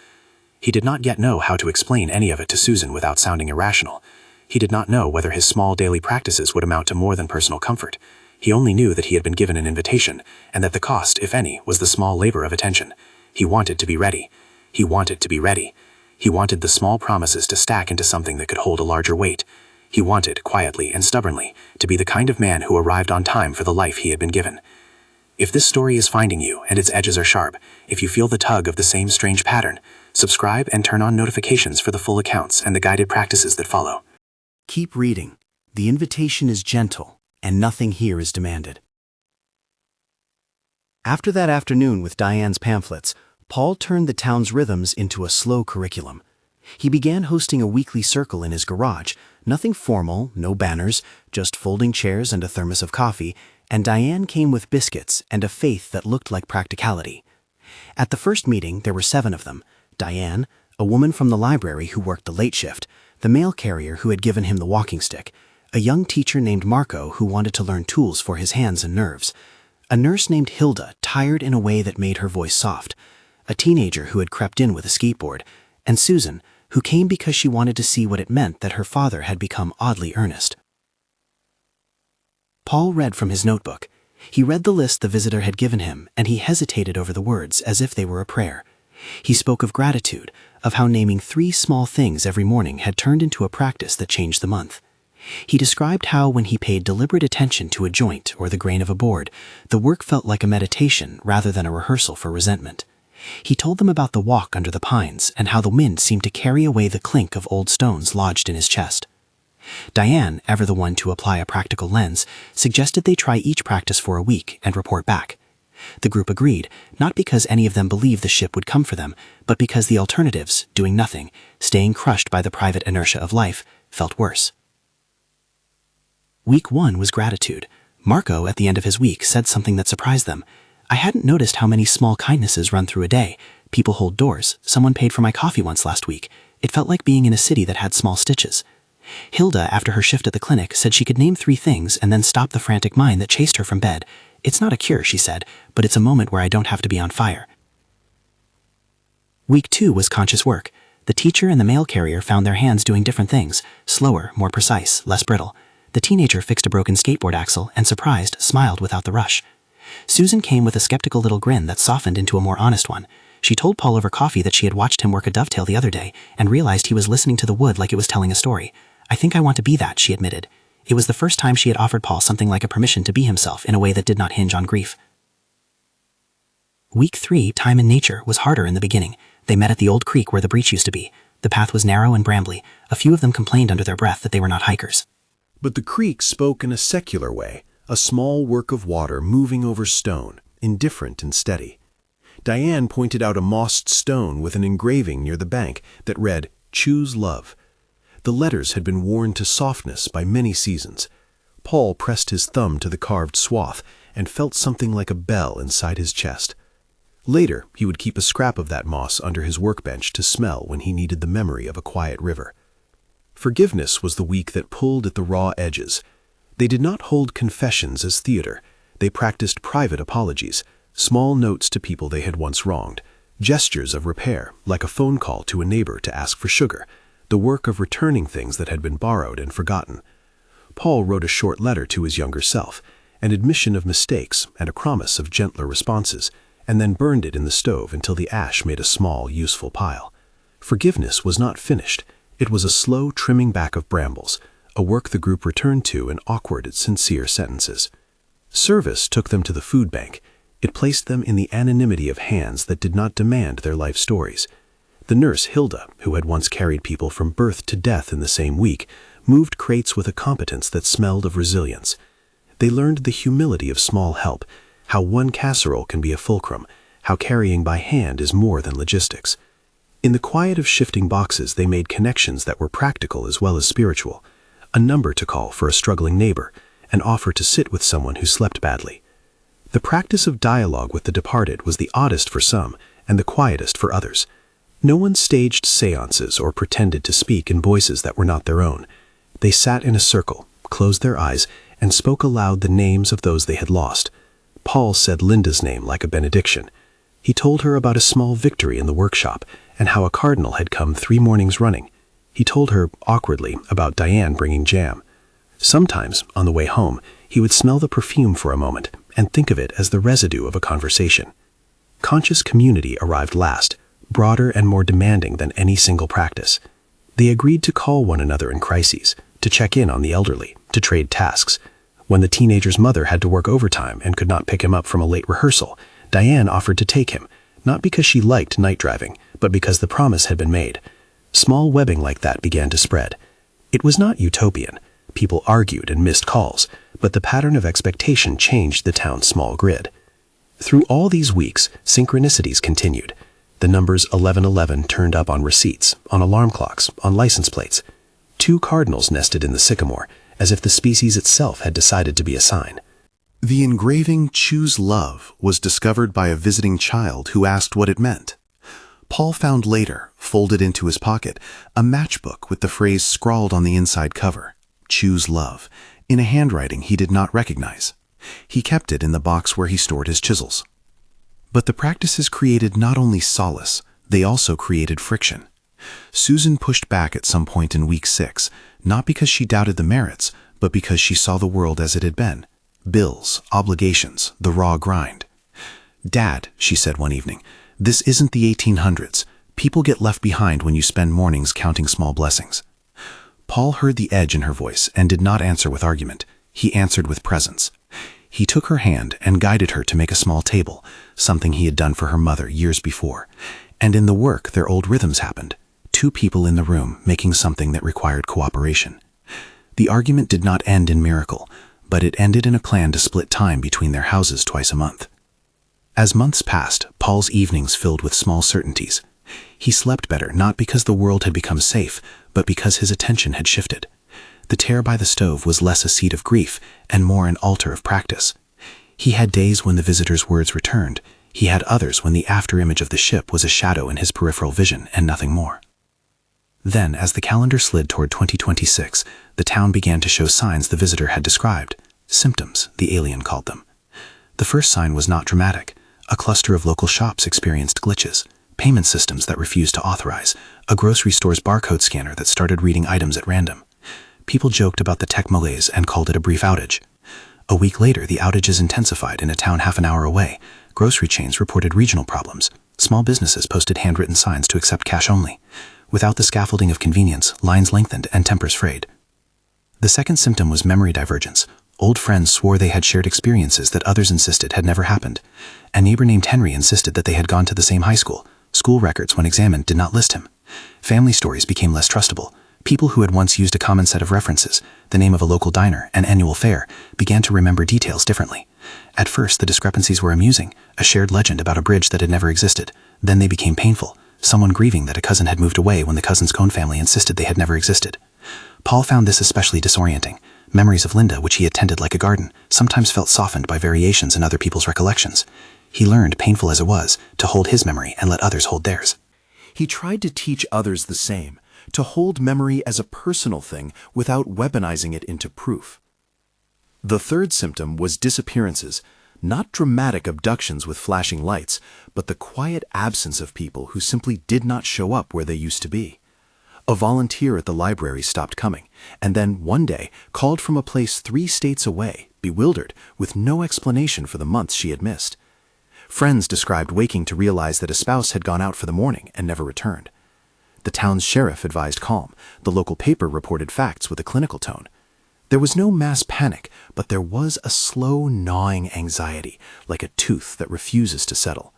He did not yet know how to explain any of it to Susan without sounding irrational. He did not know whether his small daily practices would amount to more than personal comfort. He only knew that he had been given an invitation, and that the cost, if any, was the small labor of attention. He wanted to be ready. He wanted to be ready. He wanted the small promises to stack into something that could hold a larger weight. He wanted, quietly and stubbornly, to be the kind of man who arrived on time for the life he had been given. If this story is finding you and its edges are sharp, if you feel the tug of the same strange pattern, subscribe and turn on notifications for the full accounts and the guided practices that follow. Keep reading. The invitation is gentle, and nothing here is demanded. After that afternoon with Diane's pamphlets, Paul turned the town's rhythms into a slow curriculum. He began hosting a weekly circle in his garage, nothing formal, no banners, just folding chairs and a thermos of coffee, and Diane came with biscuits and a faith that looked like practicality. At the first meeting, there were 7 of them: Diane, a woman from the library who worked the late shift, the mail carrier who had given him the walking stick, a young teacher named Marco who wanted to learn tools for his hands and nerves, a nurse named Hilda, tired in a way that made her voice soft, a teenager who had crept in with a skateboard, and Susan, who came because she wanted to see what it meant that her father had become oddly earnest. Paul read from his notebook. He read the list the visitor had given him, and he hesitated over the words as if they were a prayer. He spoke of gratitude, of how naming 3 small things every morning had turned into a practice that changed the month. He described how, when he paid deliberate attention to a joint or the grain of a board, the work felt like a meditation rather than a rehearsal for resentment. He told them about the walk under the pines and how the wind seemed to carry away the clink of old stones lodged in his chest. Diane, ever the one to apply a practical lens, suggested they try each practice for a week and report back. The group agreed, not because any of them believed the ship would come for them, but because the alternatives, doing nothing, staying crushed by the private inertia of life, felt worse. Week 1 was gratitude. Marco, at the end of his week, said something that surprised them. "I hadn't noticed how many small kindnesses run through a day. People hold doors. Someone paid for my coffee once last week. It felt like being in a city that had small stitches." Hilda, after her shift at the clinic, said she could name 3 things and then stop the frantic mind that chased her from bed. "It's not a cure," she said, "but it's a moment where I don't have to be on fire." Week 2 was conscious work. The teacher and the mail carrier found their hands doing different things, slower, more precise, less brittle. The teenager fixed a broken skateboard axle and, surprised, smiled without the rush. Susan came with a skeptical little grin that softened into a more honest one. She told Paul over coffee that she had watched him work a dovetail the other day and realized he was listening to the wood like it was telling a story. "I think I want to be that," she admitted. It was the first time she had offered Paul something like a permission to be himself in a way that did not hinge on grief. Week 3, time in nature, was harder in the beginning. They met at the old creek where the breach used to be. The path was narrow and brambly. A few of them complained under their breath that they were not hikers. But the creek spoke in a secular way, a small work of water moving over stone, indifferent and steady. Diane pointed out a mossed stone with an engraving near the bank that read, "Choose love." The letters had been worn to softness by many seasons. Paul pressed his thumb to the carved swath and felt something like a bell inside his chest. Later, he would keep a scrap of that moss under his workbench to smell when he needed the memory of a quiet river. Forgiveness was the week that pulled at the raw edges. They did not hold confessions as theater. They practiced private apologies, small notes to people they had once wronged, gestures of repair, like a phone call to a neighbor to ask for sugar, the work of returning things that had been borrowed and forgotten. Paul wrote a short letter to his younger self, an admission of mistakes and a promise of gentler responses, and then burned it in the stove until the ash made a small, useful pile. Forgiveness was not finished. It was a slow trimming back of brambles, a work the group returned to in awkward, sincere sentences. Service took them to the food bank. It placed them in the anonymity of hands that did not demand their life stories. The nurse, Hilda, who had once carried people from birth to death in the same week, moved crates with a competence that smelled of resilience. They learned the humility of small help, how one casserole can be a fulcrum, how carrying by hand is more than logistics. In the quiet of shifting boxes, they made connections that were practical as well as spiritual. A number to call for a struggling neighbor, an offer to sit with someone who slept badly. The practice of dialogue with the departed was the oddest for some and the quietest for others. No one staged seances or pretended to speak in voices that were not their own. They sat in a circle, closed their eyes, and spoke aloud the names of those they had lost. Paul said Linda's name like a benediction. He told her about a small victory in the workshop and how a cardinal had come 3 mornings running. He told her, awkwardly, about Diane bringing jam. Sometimes, on the way home, he would smell the perfume for a moment and think of it as the residue of a conversation. Conscious community arrived last, broader and more demanding than any single practice. They agreed to call one another in crises, to check in on the elderly, to trade tasks. When the teenager's mother had to work overtime and could not pick him up from a late rehearsal, Diane offered to take him, not because she liked night driving, but because the promise had been made. Small webbing like that began to spread. It was not utopian. People argued and missed calls, but the pattern of expectation changed the town's small grid. Through all these weeks, synchronicities continued. The numbers 1111 turned up on receipts, on alarm clocks, on license plates. 2 cardinals nested in the sycamore, as if the species itself had decided to be a sign. The engraving "Choose Love" was discovered by a visiting child who asked what it meant. Paul found later, folded into his pocket, a matchbook with the phrase scrawled on the inside cover, "Choose Love," in a handwriting he did not recognize. He kept it in the box where he stored his chisels. But the practices created not only solace, they also created friction. Susan pushed back at some point in week 6, not because she doubted the merits, but because she saw the world as it had been. Bills, obligations, the raw grind. "Dad," she said one evening, "this isn't the 1800s. People get left behind when you spend mornings counting small blessings." Paul heard the edge in her voice and did not answer with argument. He answered with presence. He took her hand and guided her to make a small table, something he had done for her mother years before. And in the work, their old rhythms happened. 2 people in the room making something that required cooperation. The argument did not end in miracle, but it ended in a plan to split time between their houses twice a month. As months passed, Paul's evenings filled with small certainties. He slept better not because the world had become safe, but because his attention had shifted. The tear by the stove was less a seat of grief and more an altar of practice. He had days when the visitor's words returned. He had others when the afterimage of the ship was a shadow in his peripheral vision and nothing more. Then, as the calendar slid toward 2026, the town began to show signs the visitor had described. Symptoms, the alien called them. The first sign was not dramatic. A cluster of local shops experienced glitches, payment systems that refused to authorize, a grocery store's barcode scanner that started reading items at random. People joked about the tech malaise and called it a brief outage. A week later, the outages intensified in a town half an hour away. Grocery chains reported regional problems. Small businesses posted handwritten signs to accept cash only. Without the scaffolding of convenience, lines lengthened and tempers frayed. The second symptom was memory divergence. Old friends swore they had shared experiences that others insisted had never happened. A neighbor named Henry insisted that they had gone to the same high school. School records, when examined, did not list him. Family stories became less trustable. People who had once used a common set of references, the name of a local diner, an annual fair, began to remember details differently. At first, the discrepancies were amusing, a shared legend about a bridge that had never existed. Then they became painful, someone grieving that a cousin had moved away when the cousin's Cone family insisted they had never existed. Paul found this especially disorienting. Memories of Linda, which he had tended like a garden, sometimes felt softened by variations in other people's recollections. He learned, painful as it was, to hold his memory and let others hold theirs. He tried to teach others the same, to hold memory as a personal thing without weaponizing it into proof. The third symptom was disappearances, not dramatic abductions with flashing lights, but the quiet absence of people who simply did not show up where they used to be. A volunteer at the library stopped coming, and then one day called from a place 3 states away, bewildered, with no explanation for the months she had missed. Friends described waking to realize that a spouse had gone out for the morning and never returned. The town's sheriff advised calm. The local paper reported facts with a clinical tone. There was no mass panic, but there was a slow, gnawing anxiety, like a tooth that refuses to settle.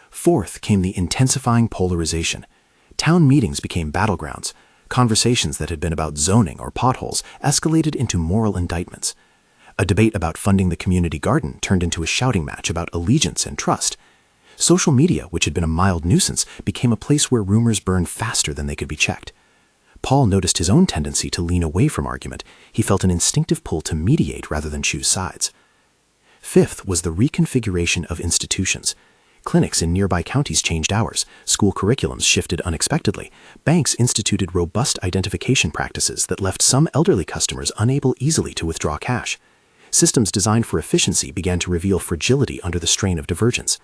Fourth came the intensifying polarization. Town meetings became battlegrounds. Conversations that had been about zoning or potholes escalated into moral indictments. A debate about funding the community garden turned into a shouting match about allegiance and trust. Social media, which had been a mild nuisance, became a place where rumors burned faster than they could be checked. Paul noticed his own tendency to lean away from argument. He felt an instinctive pull to mediate rather than choose sides. Fifth was the reconfiguration of institutions. Clinics in nearby counties changed hours, school curriculums shifted unexpectedly, banks instituted robust identification practices that left some elderly customers unable easily to withdraw cash. Systems designed for efficiency began to reveal fragility under the strain of divergence.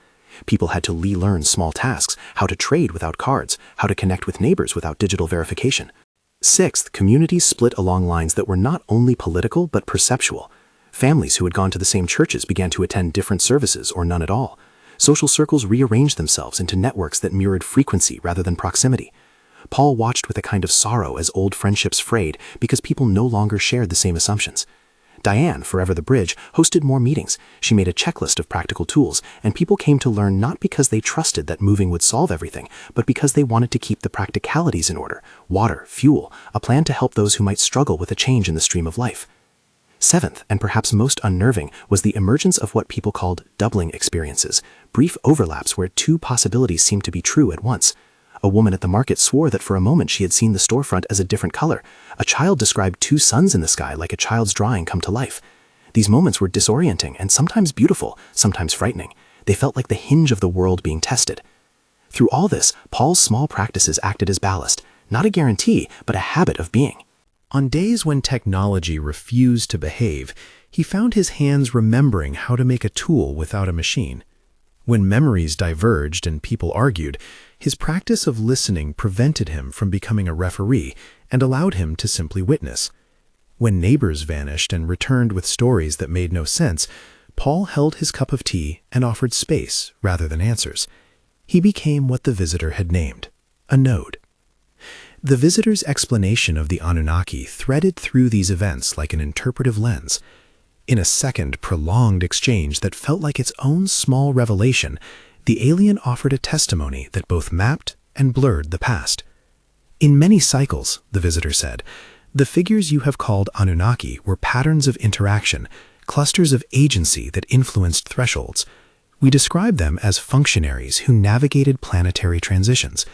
People had to relearn small tasks, how to trade without cards, how to connect with neighbors without digital verification. Sixth, communities split along lines that were not only political but perceptual. Families who had gone to the same churches began to attend different services or none at all. Social circles rearranged themselves into networks that mirrored frequency rather than proximity. Paul watched with a kind of sorrow as old friendships frayed because people no longer shared the same assumptions. Diane, Forever the Bridge, hosted more meetings. She made a checklist of practical tools, and people came to learn not because they trusted that moving would solve everything, but because they wanted to keep the practicalities in order: water, fuel, a plan to help those who might struggle with a change in the stream of life. Seventh, and perhaps most unnerving, was the emergence of what people called doubling experiences, brief overlaps where two possibilities seemed to be true at once. A woman at the market swore that for a moment she had seen the storefront as a different color. A child described two suns in the sky like a child's drawing come to life. These moments were disorienting and sometimes beautiful, sometimes frightening. They felt like the hinge of the world being tested. Through all this, Paul's small practices acted as ballast, not a guarantee, but a habit of being. On days when technology refused to behave, he found his hands remembering how to make a tool without a machine. When memories diverged and people argued, his practice of listening prevented him from becoming a referee and allowed him to simply witness. When neighbors vanished and returned with stories that made no sense, Paul held his cup of tea and offered space rather than answers. He became what the visitor had named, a node. The visitor's explanation of the Anunnaki threaded through these events like an interpretive lens. In a second, prolonged exchange that felt like its own small revelation, the alien offered a testimony that both mapped and blurred the past. In many cycles, the visitor said, the figures you have called Anunnaki were patterns of interaction, clusters of agency that influenced thresholds. We describe them as functionaries who navigated planetary transitions.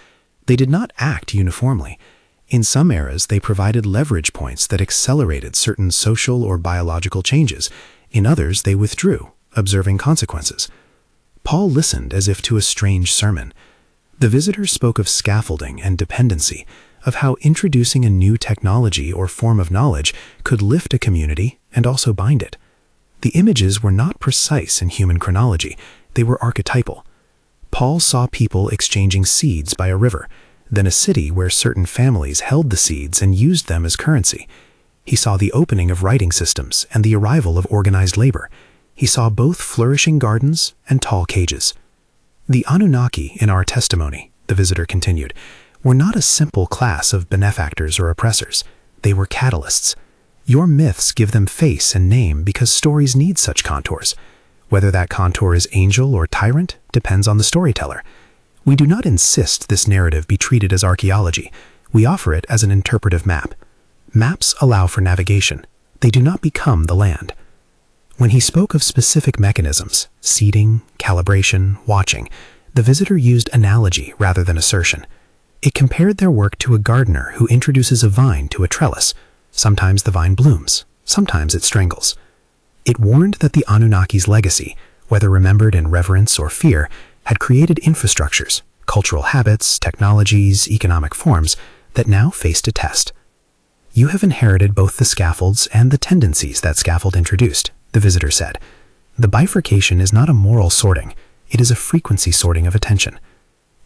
They did not act uniformly. In some eras, they provided leverage points that accelerated certain social or biological changes. In others, they withdrew, observing consequences. Paul listened as if to a strange sermon. The visitor spoke of scaffolding and dependency, of how introducing a new technology or form of knowledge could lift a community and also bind it. The images were not precise in human chronology. They were archetypal. Paul saw people exchanging seeds by a river, then a city where certain families held the seeds and used them as currency. He saw the opening of writing systems and the arrival of organized labor. He saw both flourishing gardens and tall cages. The Anunnaki in our testimony, the visitor continued, were not a simple class of benefactors or oppressors. They were catalysts. Your myths give them face and name because stories need such contours. Whether that contour is angel or tyrant depends on the storyteller. We do not insist this narrative be treated as archaeology. We offer it as an interpretive map. Maps allow for navigation. They do not become the land. When he spoke of specific mechanisms, seeding, calibration, watching, the visitor used analogy rather than assertion. It compared their work to a gardener who introduces a vine to a trellis. Sometimes the vine blooms, sometimes it strangles. It warned that the Anunnaki's legacy, whether remembered in reverence or fear, had created infrastructures, cultural habits, technologies, economic forms that now faced a test. You have inherited both the scaffolds and the tendencies that scaffold introduced, the visitor said. The bifurcation is not a moral sorting, it is a frequency sorting of attention.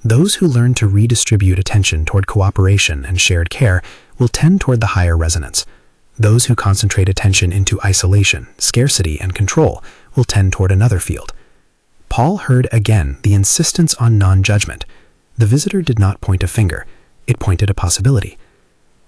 Those who learn to redistribute attention toward cooperation and shared care will tend toward the higher resonance. Those who concentrate attention into isolation, scarcity, and control will tend toward another field. Paul heard again the insistence on non-judgment. The visitor did not point a finger. It pointed a possibility.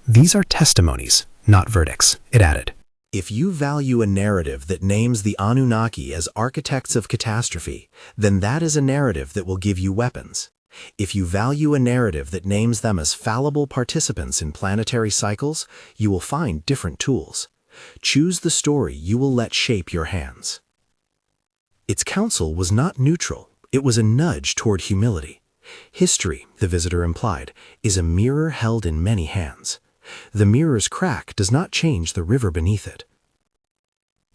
These are testimonies, not verdicts, it added. If you value a narrative that names the Anunnaki as architects of catastrophe, then that is a narrative that will give you weapons. If you value a narrative that names them as fallible participants in planetary cycles, you will find different tools. Choose the story you will let shape your hands. Its counsel was not neutral, it was a nudge toward humility. History, the visitor implied, is a mirror held in many hands. The mirror's crack does not change the river beneath it.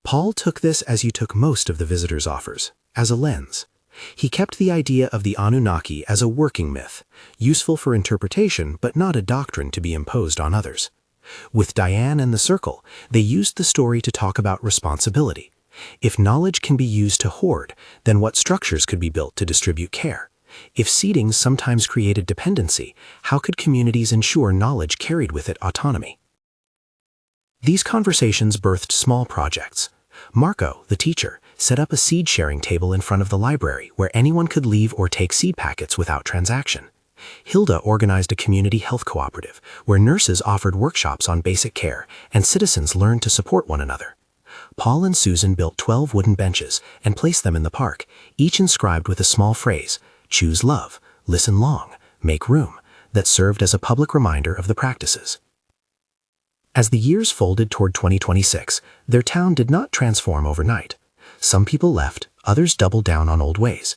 Paul took this as you took most of the visitor's offers, as a lens. He kept the idea of the Anunnaki as a working myth, useful for interpretation but not a doctrine to be imposed on others. With Diane and the Circle, they used the story to talk about responsibility. If knowledge can be used to hoard, then what structures could be built to distribute care? If seedings sometimes created dependency, how could communities ensure knowledge carried with it autonomy? These conversations birthed small projects. Marco, the teacher, set up a seed-sharing table in front of the library where anyone could leave or take seed packets without transaction. Hilda organized a community health cooperative where nurses offered workshops on basic care and citizens learned to support one another. Paul and Susan built 12 wooden benches and placed them in the park, each inscribed with a small phrase, "Choose love, listen long, make room," that served as a public reminder of the practices. As the years folded toward 2026, their town did not transform overnight. Some people left, others doubled down on old ways.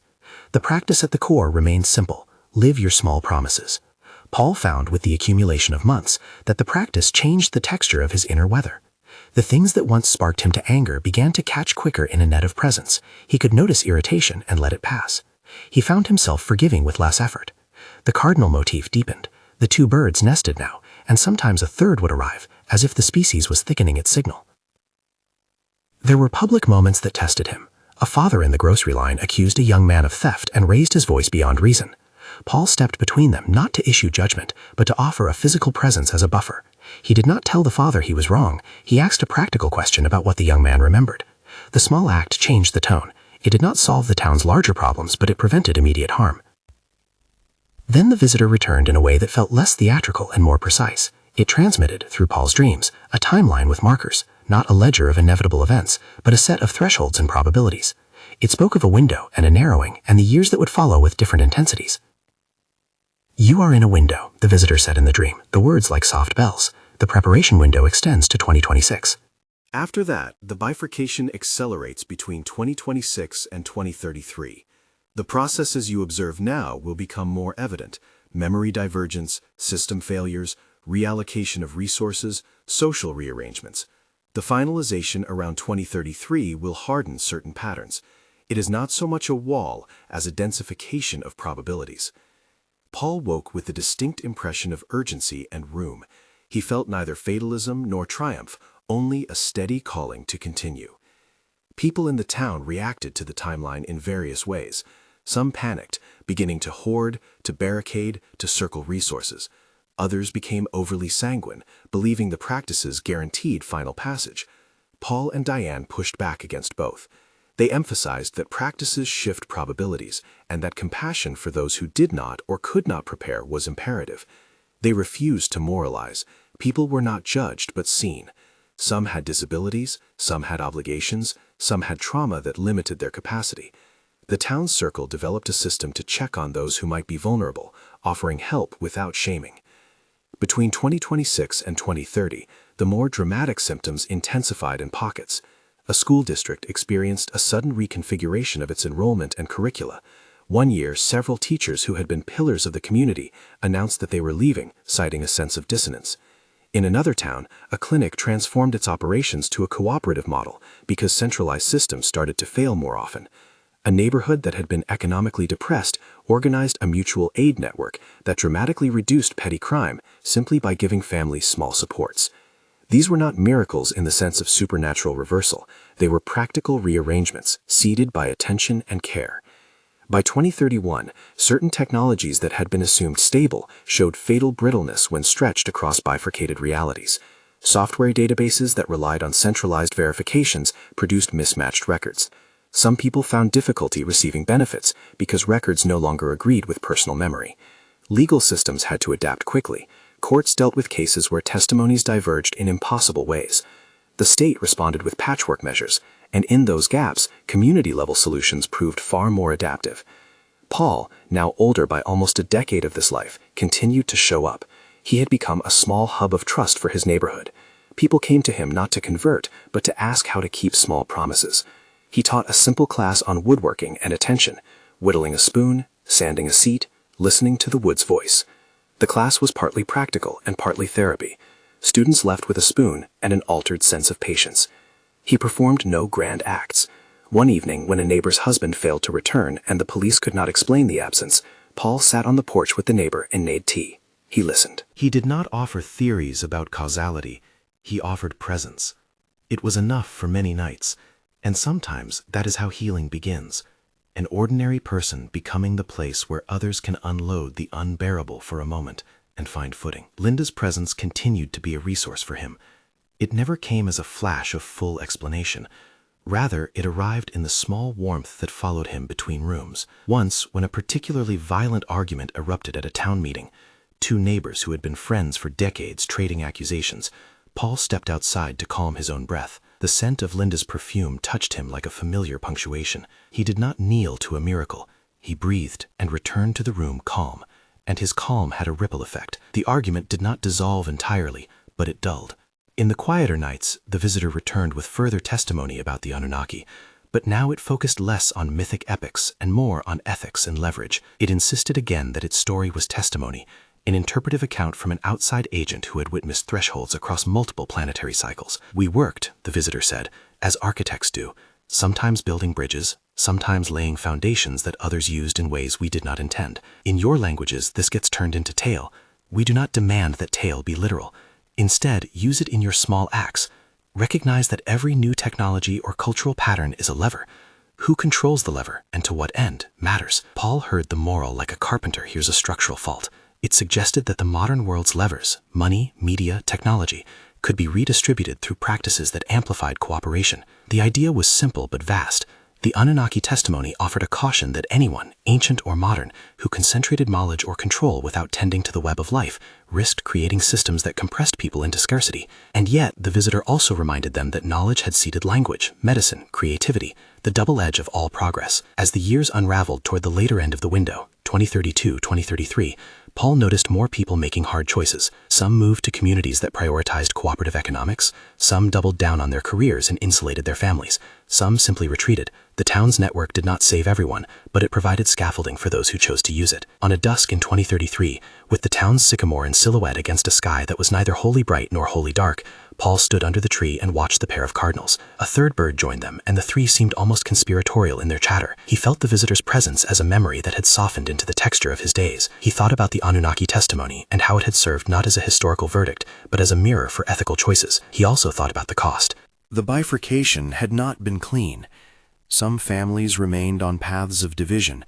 The practice at the core remained simple: live your small promises. Paul found with the accumulation of months that the practice changed the texture of his inner weather. The things that once sparked him to anger began to catch quicker in a net of presence. He could notice irritation and let it pass. He found himself forgiving with less effort. The cardinal motif deepened. The two birds nested now, and sometimes a third would arrive, as if the species was thickening its signal. There were public moments that tested him. A father in the grocery line accused a young man of theft and raised his voice beyond reason. Paul stepped between them, not to issue judgment, but to offer a physical presence as a buffer. He did not tell the father he was wrong. He asked a practical question about what the young man remembered. The small act changed the tone. It did not solve the town's larger problems, but it prevented immediate harm. Then the visitor returned in a way that felt less theatrical and more precise. It transmitted, through Paul's dreams, a timeline with markers, not a ledger of inevitable events, but a set of thresholds and probabilities. It spoke of a window and a narrowing, and the years that would follow with different intensities. "You are in a window," the visitor said in the dream, the words like soft bells. "The preparation window extends to 2026. After that, the bifurcation accelerates between 2026 and 2033. The processes you observe now will become more evident: memory divergence, system failures, reallocation of resources, social rearrangements. The finalization around 2033 will harden certain patterns. It is not so much a wall as a densification of probabilities. Paul woke with a distinct impression of urgency and room. He felt neither fatalism nor triumph, only a steady calling to continue. People in the town reacted to the timeline in various ways. Some panicked, beginning to hoard, to barricade, to circle resources. Others became overly sanguine, believing the practices guaranteed final passage. Paul and Diane pushed back against both. They emphasized that practices shift probabilities, and that compassion for those who did not or could not prepare was imperative. They refused to moralize. People were not judged but seen. Some had disabilities, some had obligations, some had trauma that limited their capacity. The town circle developed a system to check on those who might be vulnerable, offering help without shaming. Between 2026 and 2030, the more dramatic symptoms intensified in pockets. A school district experienced a sudden reconfiguration of its enrollment and curricula. One year, several teachers who had been pillars of the community announced that they were leaving, citing a sense of dissonance. In another town, a clinic transformed its operations to a cooperative model because centralized systems started to fail more often. A neighborhood that had been economically depressed organized a mutual aid network that dramatically reduced petty crime simply by giving families small supports. These were not miracles in the sense of supernatural reversal. They were practical rearrangements, seeded by attention and care. By 2031, certain technologies that had been assumed stable showed fatal brittleness when stretched across bifurcated realities. Software databases that relied on centralized verifications produced mismatched records. Some people found difficulty receiving benefits because records no longer agreed with personal memory. Legal systems had to adapt quickly. Courts dealt with cases where testimonies diverged in impossible ways. The state responded with patchwork measures, and in those gaps, community-level solutions proved far more adaptive. Paul, now older by almost a decade of this life, continued to show up. He had become a small hub of trust for his neighborhood. People came to him not to convert, but to ask how to keep small promises. He taught a simple class on woodworking and attention, whittling a spoon, sanding a seat, listening to the wood's voice. The class was partly practical and partly therapy. Students left with a spoon and an altered sense of patience. He performed no grand acts. One evening, when a neighbor's husband failed to return and the police could not explain the absence, Paul sat on the porch with the neighbor and made tea. He listened. He did not offer theories about causality. He offered presence. It was enough for many nights, and sometimes that is how healing begins. An ordinary person becoming the place where others can unload the unbearable for a moment and find footing. Linda's presence continued to be a resource for him. It never came as a flash of full explanation. Rather, it arrived in the small warmth that followed him between rooms. Once, when a particularly violent argument erupted at a town meeting, two neighbors who had been friends for decades trading accusations, Paul stepped outside to calm his own breath. The scent of Linda's perfume touched him like a familiar punctuation. He did not kneel to a miracle. He breathed and returned to the room calm, and his calm had a ripple effect. The argument did not dissolve entirely, but it dulled. In the quieter nights, the visitor returned with further testimony about the Anunnaki, but now it focused less on mythic epics and more on ethics and leverage. It insisted again that its story was testimony, an interpretive account from an outside agent who had witnessed thresholds across multiple planetary cycles. "We worked," the visitor said, "as architects do, sometimes building bridges, sometimes laying foundations that others used in ways we did not intend. In your languages, this gets turned into tale. We do not demand that tale be literal. Instead, use it in your small acts. Recognize that every new technology or cultural pattern is a lever. Who controls the lever and to what end matters." Paul heard the moral like a carpenter hears a structural fault. It suggested that the modern world's levers, money, media, technology, could be redistributed through practices that amplified cooperation. The idea was simple but vast. The Anunnaki testimony offered a caution that anyone, ancient or modern, who concentrated knowledge or control without tending to the web of life, risked creating systems that compressed people into scarcity. And yet, the visitor also reminded them that knowledge had seeded language, medicine, creativity, the double edge of all progress. As the years unraveled toward the later end of the window, 2032-2033, Paul noticed more people making hard choices. Some moved to communities that prioritized cooperative economics, some doubled down on their careers and insulated their families, some simply retreated. The town's network did not save everyone, but it provided scaffolding for those who chose to use it. On a dusk in 2033, with the town's sycamore in silhouette against a sky that was neither wholly bright nor wholly dark, Paul stood under the tree and watched the pair of cardinals. A third bird joined them, and the three seemed almost conspiratorial in their chatter. He felt the visitor's presence as a memory that had softened into the texture of his days. He thought about the Anunnaki testimony and how it had served not as a historical verdict, but as a mirror for ethical choices. He also thought about the cost. The bifurcation had not been clean. Some families remained on paths of division.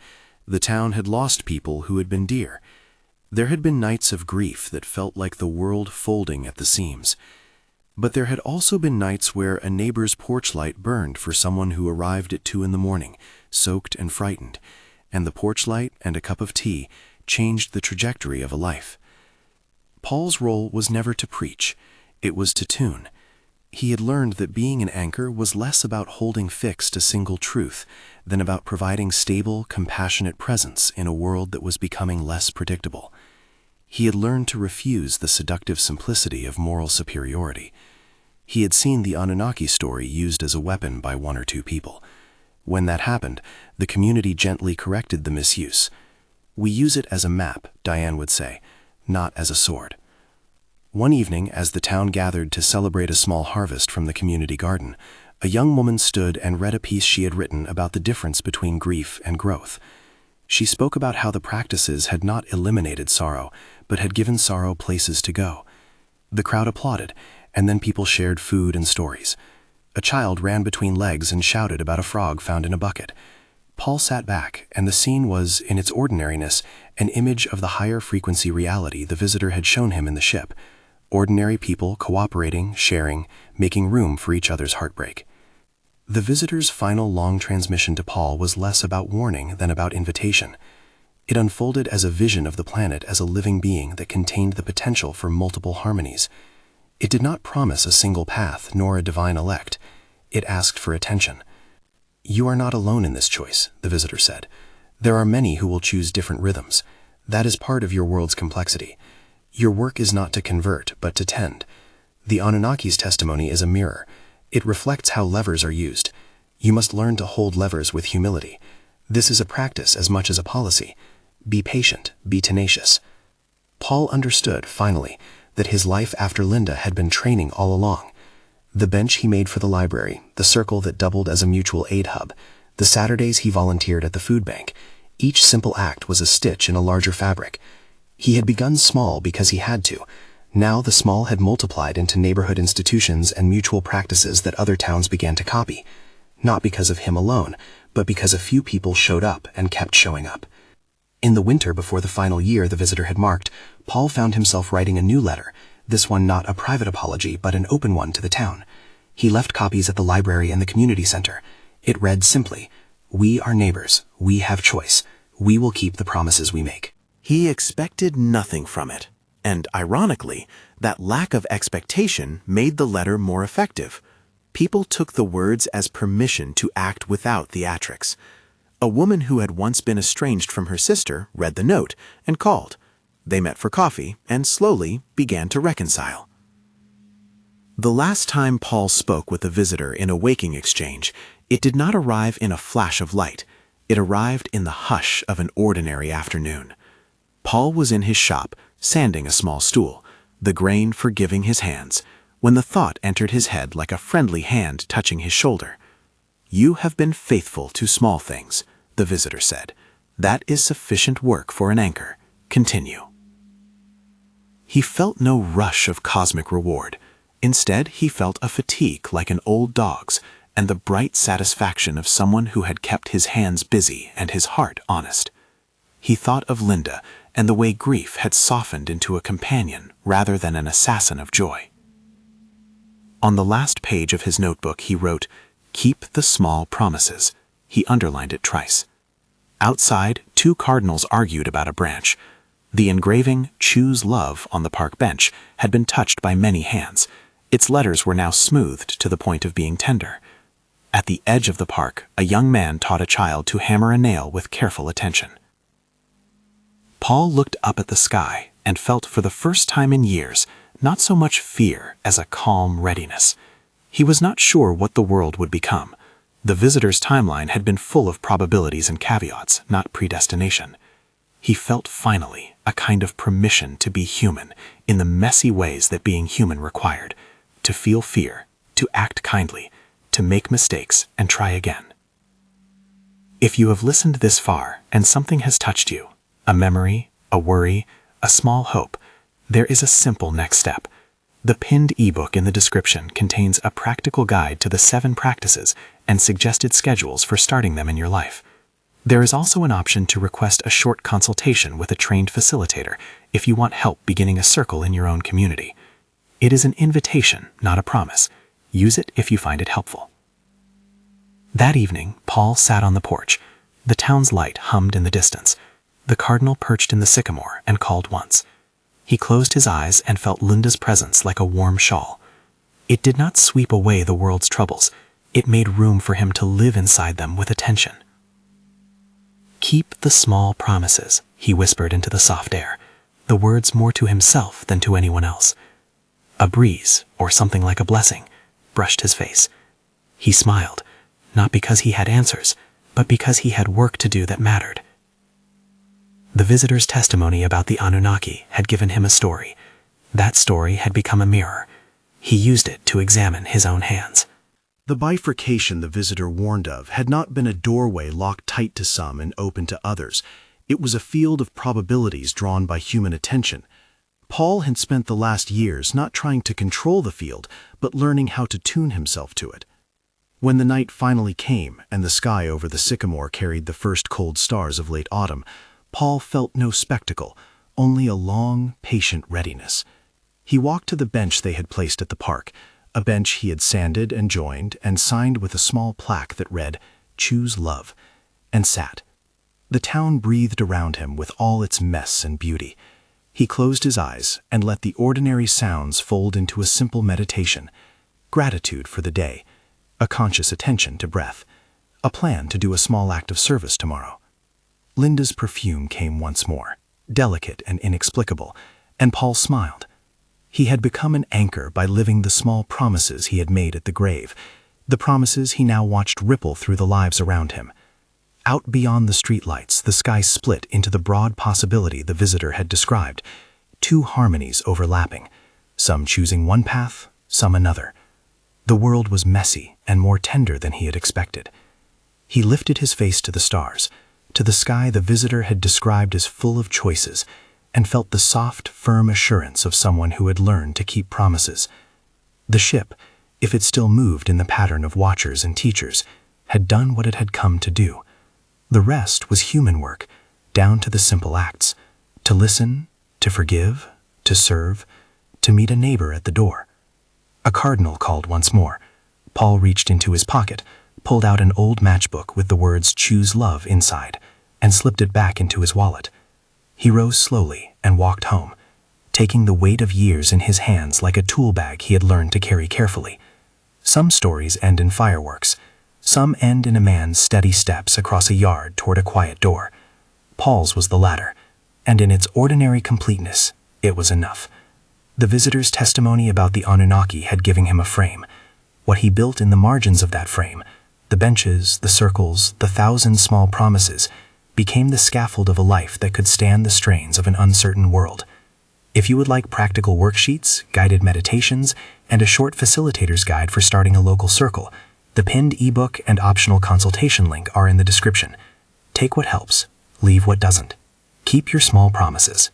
The town had lost people who had been dear. There had been nights of grief that felt like the world folding at the seams. But there had also been nights where a neighbor's porch light burned for someone who arrived at 2 a.m, soaked and frightened, and the porch light and a cup of tea changed the trajectory of a life. Paul's role was never to preach, it was to tune. He had learned that being an anchor was less about holding fixed a single truth than about providing stable, compassionate presence in a world that was becoming less predictable. He had learned to refuse the seductive simplicity of moral superiority. He had seen the Anunnaki story used as a weapon by 1 or 2 people. When that happened, the community gently corrected the misuse. "We use it as a map," Diane would say, "not as a sword." One evening, as the town gathered to celebrate a small harvest from the community garden, a young woman stood and read a piece she had written about the difference between grief and growth. She spoke about how the practices had not eliminated sorrow, but had given sorrow places to go. The crowd applauded, and then people shared food and stories. A child ran between legs and shouted about a frog found in a bucket. Paul sat back, and the scene was, in its ordinariness, an image of the higher frequency reality the visitor had shown him in the ship. Ordinary people cooperating, sharing, making room for each other's heartbreak. The visitor's final long transmission to Paul was less about warning than about invitation. It unfolded as a vision of the planet as a living being that contained the potential for multiple harmonies. It did not promise a single path nor a divine elect. It asked for attention. "You are not alone in this choice," the visitor said. "There are many who will choose different rhythms. That is part of your world's complexity. Your work is not to convert, but to tend. The Anunnaki's testimony is a mirror. It reflects how levers are used. You must learn to hold levers with humility. This is a practice as much as a policy. Be patient, be tenacious." Paul understood, finally, that his life after Linda had been training all along. The bench he made for the library, the circle that doubled as a mutual aid hub, the Saturdays he volunteered at the food bank, each simple act was a stitch in a larger fabric. He had begun small because he had to. Now the small had multiplied into neighborhood institutions and mutual practices that other towns began to copy. Not because of him alone, but because a few people showed up and kept showing up. In the winter before the final year the visitor had marked, Paul found himself writing a new letter, this one not a private apology but an open one to the town. He left copies at the library and the community center. It read simply, "We are neighbors. We have choice. We will keep the promises we make." He expected nothing from it, and ironically, that lack of expectation made the letter more effective. People took the words as permission to act without theatrics. A woman who had once been estranged from her sister read the note and called. They met for coffee and slowly began to reconcile. The last time Paul spoke with a visitor in a waking exchange, it did not arrive in a flash of light. It arrived in the hush of an ordinary afternoon. Paul was in his shop, sanding a small stool, the grain forgiving his hands, when the thought entered his head like a friendly hand touching his shoulder. "You have been faithful to small things," the visitor said. "That is sufficient work for an anchor. Continue." He felt no rush of cosmic reward. Instead, he felt a fatigue like an old dog's and the bright satisfaction of someone who had kept his hands busy and his heart honest. He thought of Linda and the way grief had softened into a companion rather than an assassin of joy. On the last page of his notebook he wrote, "Keep the small promises." He underlined it twice. Outside, two cardinals argued about a branch. The engraving, "Choose Love," on the park bench had been touched by many hands. Its letters were now smoothed to the point of being tender. At the edge of the park, a young man taught a child to hammer a nail with careful attention. Paul looked up at the sky and felt for the first time in years not so much fear as a calm readiness. He was not sure what the world would become. The visitor's timeline had been full of probabilities and caveats, not predestination. He felt finally a kind of permission to be human in the messy ways that being human required, to feel fear, to act kindly, to make mistakes and try again. If you have listened this far and something has touched you, a memory, a worry, a small hope, there is a simple next step. The pinned ebook in the description contains a practical guide to the 7 practices and suggested schedules for starting them in your life. There is also an option to request a short consultation with a trained facilitator if you want help beginning a circle in your own community. It is an invitation, not a promise. Use it if you find it helpful. That evening, Paul sat on the porch. The town's light hummed in the distance. The cardinal perched in the sycamore and called once. He closed his eyes and felt Linda's presence like a warm shawl. It did not sweep away the world's troubles. It made room for him to live inside them with attention. "Keep the small promises," he whispered into the soft air, the words more to himself than to anyone else. A breeze, or something like a blessing, brushed his face. He smiled, not because he had answers, but because he had work to do that mattered. The visitor's testimony about the Anunnaki had given him a story. That story had become a mirror. He used it to examine his own hands. The bifurcation the visitor warned of had not been a doorway locked tight to some and open to others. It was a field of probabilities drawn by human attention. Paul had spent the last years not trying to control the field, but learning how to tune himself to it. When the night finally came and the sky over the sycamore carried the first cold stars of late autumn, Paul felt no spectacle, only a long, patient readiness. He walked to the bench they had placed at the park, a bench he had sanded and joined and signed with a small plaque that read, "Choose Love," and sat. The town breathed around him with all its mess and beauty. He closed his eyes and let the ordinary sounds fold into a simple meditation, gratitude for the day, a conscious attention to breath, a plan to do a small act of service tomorrow. Linda's perfume came once more, delicate and inexplicable, and Paul smiled. He had become an anchor by living the small promises he had made at the grave, the promises he now watched ripple through the lives around him. Out beyond the streetlights, the sky split into the broad possibility the visitor had described, 2 harmonies overlapping, some choosing one path, some another. The world was messy and more tender than he had expected. He lifted his face to the stars, to the sky the visitor had described as full of choices, and felt the soft, firm assurance of someone who had learned to keep promises. The ship, if it still moved in the pattern of watchers and teachers, had done what it had come to do. The rest was human work, down to the simple acts: to listen, to forgive, to serve, to meet a neighbor at the door. A cardinal called once more. Paul reached into his pocket, pulled out an old matchbook with the words "Choose Love" inside, and slipped it back into his wallet. He rose slowly and walked home, taking the weight of years in his hands like a tool bag he had learned to carry carefully. Some stories end in fireworks. Some end in a man's steady steps across a yard toward a quiet door. Paul's was the latter, and in its ordinary completeness, it was enough. The visitor's testimony about the Anunnaki had given him a frame. What he built in the margins of that frame, the benches, the circles, the thousand small promises, became the scaffold of a life that could stand the strains of an uncertain world. If you would like practical worksheets, guided meditations, and a short facilitator's guide for starting a local circle, the pinned ebook and optional consultation link are in the description. Take what helps, leave what doesn't. Keep your small promises.